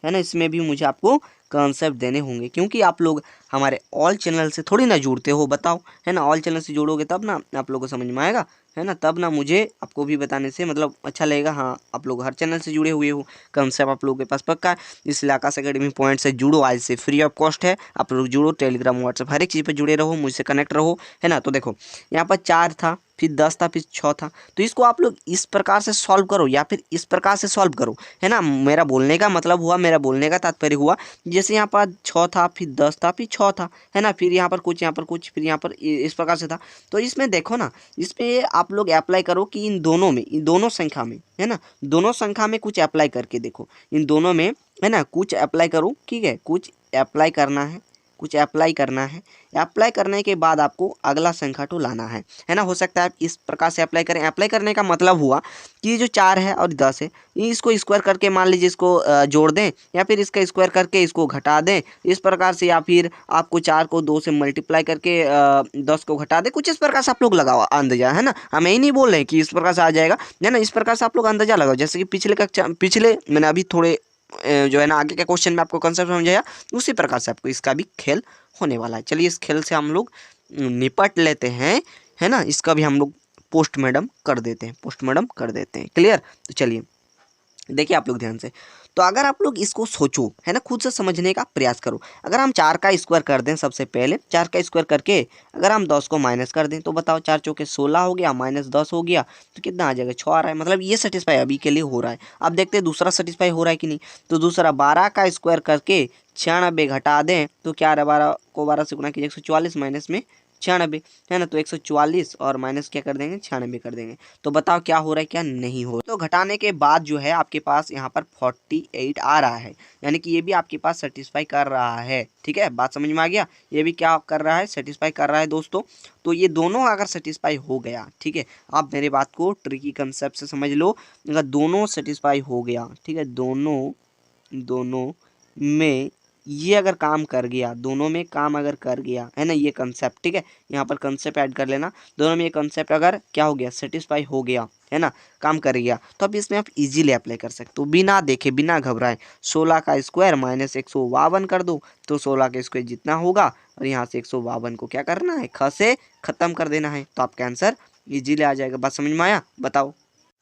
है ना, इसमें भी मुझे आपको कॉन्सेप्ट देने होंगे, क्योंकि आप लोग हमारे ऑल चैनल से थोड़ी ना जुड़ते हो, बताओ, है ना। ऑल चैनल से जुड़ोगे तब ना आप लोगों को समझ में आएगा, है ना, तब ना मुझे आपको भी बताने से मतलब अच्छा लगेगा। हाँ आप लोग हर चैनल से जुड़े हुए हो, कॉन्सेप्ट आप लोगों के पास पक्का है। इसलिए आकाश एकेडमी पॉइंट से जुड़ो, आज से फ्री ऑफ कॉस्ट है, आप लोग जुड़ो, टेलीग्राम व्हाट्सएप हर एक चीज़ पर जुड़े रहो, मुझसे कनेक्ट रहो, है ना। तो देखो यहाँ पर 4 था, फिर 10 था, फिर 6 था, तो इसको आप लोग इस प्रकार से सॉल्व करो या फिर इस प्रकार से सॉल्व करो, है ना। मेरा बोलने का मतलब हुआ, मेरा बोलने का तात्पर्य हुआ, जैसे यहाँ पर 6 था, फिर 10 था, फिर 6 था, है ना, फिर यहाँ पर कुछ, यहाँ पर कुछ, फिर यहाँ पर इस प्रकार से था। तो इसमें देखो ना, इसमें आप लोग अप्लाई करो कि इन दोनों में, इन दोनों संख्या में, है ना, दोनों संख्या में कुछ अप्लाई करके देखो, इन दोनों में, है ना, कुछ अप्लाई करो, ठीक है, कुछ अप्लाई करना है, कुछ अप्लाई करना है। अप्लाई करने के बाद आपको अगला संख्या टू लाना है ना। हो सकता है आप इस प्रकार से अप्लाई करें। अप्लाई करने का मतलब हुआ कि ये जो 4 है और 10 है, ये इसको स्क्वायर करके मान लीजिए इसको जोड़ दें, या फिर इसका स्क्वायर करके इसको घटा दें इस प्रकार से, या फिर आपको 4 को 2 से मल्टीप्लाई करके 10 को घटा दें, कुछ इस प्रकार से आप लोग लगाओ अंदाजा, है ना। हम यही नहीं बोल रहे कि इस प्रकार से आ जाएगा, है ना, इस प्रकार से आप लोग अंदाजा लगाओ। जैसे कि पिछले मैंने अभी थोड़े जो है ना आगे के क्वेश्चन में आपको कंसेप्ट समझाया, उसी प्रकार से आपको इसका भी खेल होने वाला है। चलिए इस खेल से हम लोग निपट लेते हैं, है ना, इसका भी हम लोग पोस्टमार्टम कर देते हैं, पोस्टमार्टम कर देते हैं। क्लियर, तो चलिए देखिए आप लोग ध्यान से। तो अगर आप लोग इसको सोचो, है ना, खुद से समझने का प्रयास करो। अगर हम 4 का स्क्वायर कर दें, सबसे पहले 4 का स्क्वायर करके अगर हम 10 को माइनस कर दें, तो बताओ 4 चौके 16 हो गया, माइनस 10 हो गया, तो कितना आ जाएगा, 6 आ रहा है। मतलब ये सेटिस्फाई अभी के लिए हो रहा है। अब देखते हैं दूसरा सेटिस्फाई हो रहा है कि नहीं। तो दूसरा 12 का स्क्वायर करके 96 घटा दें, तो क्या आ रहा है, 12 को 12 से गुना कीजिए, 144 माइनस में 96, है ना। तो 144 और माइनस क्या कर देंगे, 96 कर देंगे। तो बताओ क्या हो रहा है, क्या नहीं हो रहा। तो घटाने के बाद जो है आपके पास यहाँ पर 48 आ रहा है, यानी कि ये भी आपके पास सेटिस्फाई कर रहा है, ठीक है, बात समझ में आ गया। ये भी क्या कर रहा है, सेटिस्फाई कर रहा है दोस्तों। तो ये दोनों अगर सेटिस्फाई हो गया, ठीक है, आप मेरे बात को ट्रिकी कंसेप्ट से समझ लो, अगर दोनों सेटिस्फाई हो गया, ठीक है, दोनों में ये अगर काम कर गया, दोनों में काम अगर कर गया है ना, ये कंसेप्ट, ठीक है, यहाँ पर कंसेप्ट ऐड कर लेना, दोनों में ये कंसेप्ट अगर क्या हो गया, सेटिस्फाई हो गया है ना, काम कर गया, तो अब इसमें आप इजीली अप्लाई कर सकते हो बिना देखे बिना घबराए। 16 का स्क्वायर माइनस 152 कर दो, तो 16 का स्क्वायर जितना होगा और यहाँ से 152 को क्या करना है, ख से खत्म कर देना है, तो आपका आंसर इजीली आ जाएगा। बात समझ में आया? बताओ।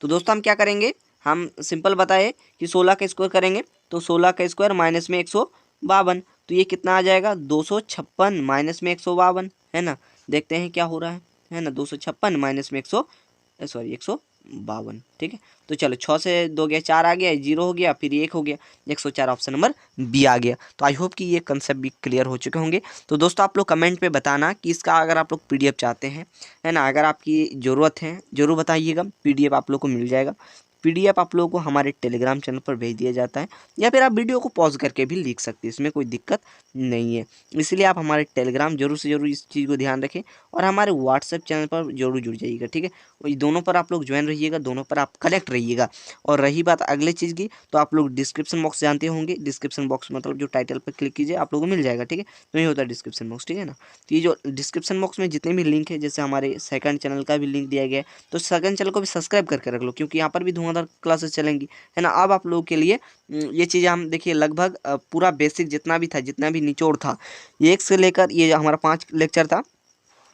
तो दोस्तों हम क्या करेंगे, हम सिंपल बताए कि 16 का स्क्वायर करेंगे, तो 16 का स्क्वायर माइनस में 152, तो ये कितना आ जाएगा, 256 माइनस में 152, है ना। देखते हैं क्या हो रहा है ना, 256 माइनस में 152, ठीक है। तो चलो 6 से 2 गया, 4 आ गया, 0 हो गया, फिर 1 हो गया, 104, ऑप्शन नंबर बी आ गया। तो आई होप कि ये कंसेप्ट भी क्लियर हो चुके होंगे। तो दोस्तों आप लोग कमेंट पे बताना कि इसका अगर आप लोग पीडीएफ चाहते हैं, है ना, अगर आपकी ज़रूरत है जरूर बताइएगा, पीडीएफ आप लोग को मिल जाएगा। पीडीएफ आप लोगों को हमारे टेलीग्राम चैनल पर भेज दिया जाता है, या फिर आप वीडियो को पॉज करके भी लिख सकते हैं, इसमें कोई दिक्कत नहीं है। इसलिए आप हमारे टेलीग्राम जरूर से जरूर इस चीज़ को ध्यान रखें, और हमारे व्हाट्सएप चैनल पर जरूर जुड़ जाइएगा, ठीक है। वही दोनों पर आप लोग ज्वाइन रहिएगा, दोनों पर आप कनेक्ट रहिएगा। और रही बात अगले चीज़ की, तो आप लोग डिस्क्रिप्शन बॉक्स जानते होंगे, डिस्क्रिप्शन बॉक्स मतलब जो टाइटल पर क्लिक कीजिए आप लोगों को मिल जाएगा, ठीक है। तो ये होता है डिस्क्रिप्शन बॉक्स, ठीक है ना। तो ये जो डिस्क्रिप्शन बॉक्स में जितने भी लिंक है, जैसे हमारे सेकंड चैनल का भी लिंक दिया गया है, तो सेकंड चैनल को भी सब्सक्राइब करके रख लो, क्योंकि यहाँ पर भी धुआंधार क्लासेस चलेंगी, है ना। अब आप लोगों के लिए ये चीज़ें हम देखिए लगभग पूरा बेसिक जितना भी था, जितना भी निचोड़ था, एक से लेकर ये हमारा 5 लेक्चर था,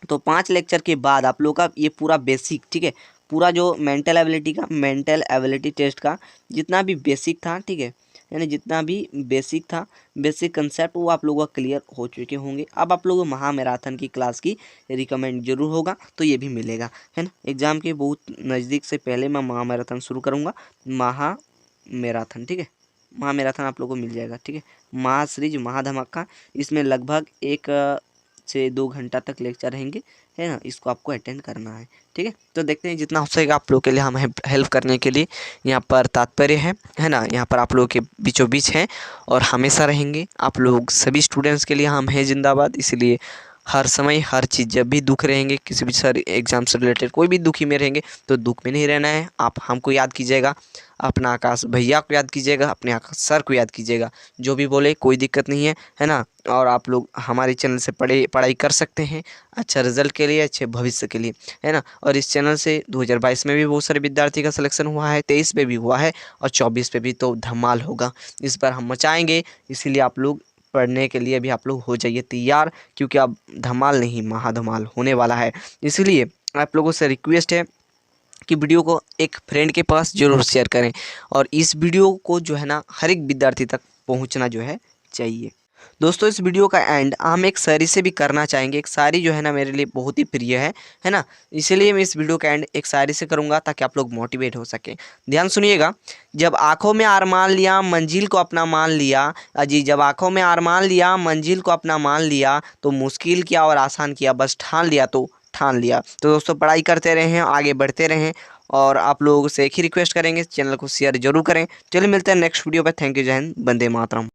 तो 5 लेक्चर के बाद आप लोग का ये पूरा बेसिक, ठीक है, पूरा जो मेंटल एबिलिटी टेस्ट का जितना भी बेसिक था, ठीक है, यानी जितना भी बेसिक था, बेसिक कंसेप्ट, वो आप लोगों का क्लियर हो चुके होंगे। अब आप लोगों को महामैराथन की क्लास की रिकमेंड जरूर होगा, तो ये भी मिलेगा, है ना। एग्जाम के बहुत नज़दीक से पहले मैं महामैराथन शुरू करूँगा, महामैराथन, ठीक है, महामैराथन आप लोगों को मिल जाएगा, ठीक है। महासीरीज महाधमाका, इसमें लगभग 1 से 2 घंटा तक लेक्चर रहेंगे, है ना, इसको आपको अटेंड करना है, ठीक है। तो देखते हैं जितना हो सकेगा आप लोग के लिए हम हेल्प करने के लिए यहाँ पर तात्पर्य है ना, यहाँ पर आप लोगों के बीचों बीच हैं और हमेशा रहेंगे। आप लोग सभी स्टूडेंट्स के लिए हम हैं जिंदाबाद, इसलिए हर समय हर चीज़, जब भी दुख रहेंगे, किसी भी सर एग्जाम से रिलेटेड कोई भी दुखी में रहेंगे, तो दुख में नहीं रहना है। आप हमको याद कीजिएगा, अपना आकाश भैया को याद कीजिएगा, अपने आकाश सर को याद कीजिएगा, जो भी बोले कोई दिक्कत नहीं है ना। और आप लोग हमारे चैनल से पढ़ाई कर सकते हैं, अच्छा रिजल्ट के लिए, अच्छे भविष्य के लिए, है ना। और इस चैनल से 2022 में भी बहुत सारे विद्यार्थी का सिलेक्शन हुआ है, 23 पे भी हुआ है, और 24 पे भी तो धमाल होगा। इस बार हम मचाएंगे, इसीलिए आप लोग पढ़ने के लिए भी आप लोग हो जाइए तैयार, क्योंकि अब धमाल नहीं महाधमाल होने वाला है। इसलिए आप लोगों से रिक्वेस्ट है कि वीडियो को एक फ्रेंड के पास जरूर शेयर करें, और इस वीडियो को जो है ना हर एक विद्यार्थी तक पहुंचना जो है चाहिए। दोस्तों इस वीडियो का एंड हम एक शायरी से भी करना चाहेंगे। एक शायरी जो है ना मेरे लिए बहुत ही प्रिय है ना, इसलिए मैं इस वीडियो का एंड एक शायरी से करूंगा, ताकि आप लोग मोटिवेट हो सकें। ध्यान सुनिएगा। जब आंखों में आरमान लिया मंजिल को अपना मान लिया, अजी जब आंखों में आरमान लिया मंजिल को अपना मान लिया, तो मुश्किल किया और आसान किया, बस ठान लिया तो ठान लिया। तो दोस्तों पढ़ाई करते रहें, आगे बढ़ते रहें, और आप लोगों से एक ही रिक्वेस्ट करेंगे, चैनल को शेयर जरूर करें। चलिए मिलते हैं नेक्स्ट वीडियो पे। थैंक यू, जय हिंद, वंदे मातरम।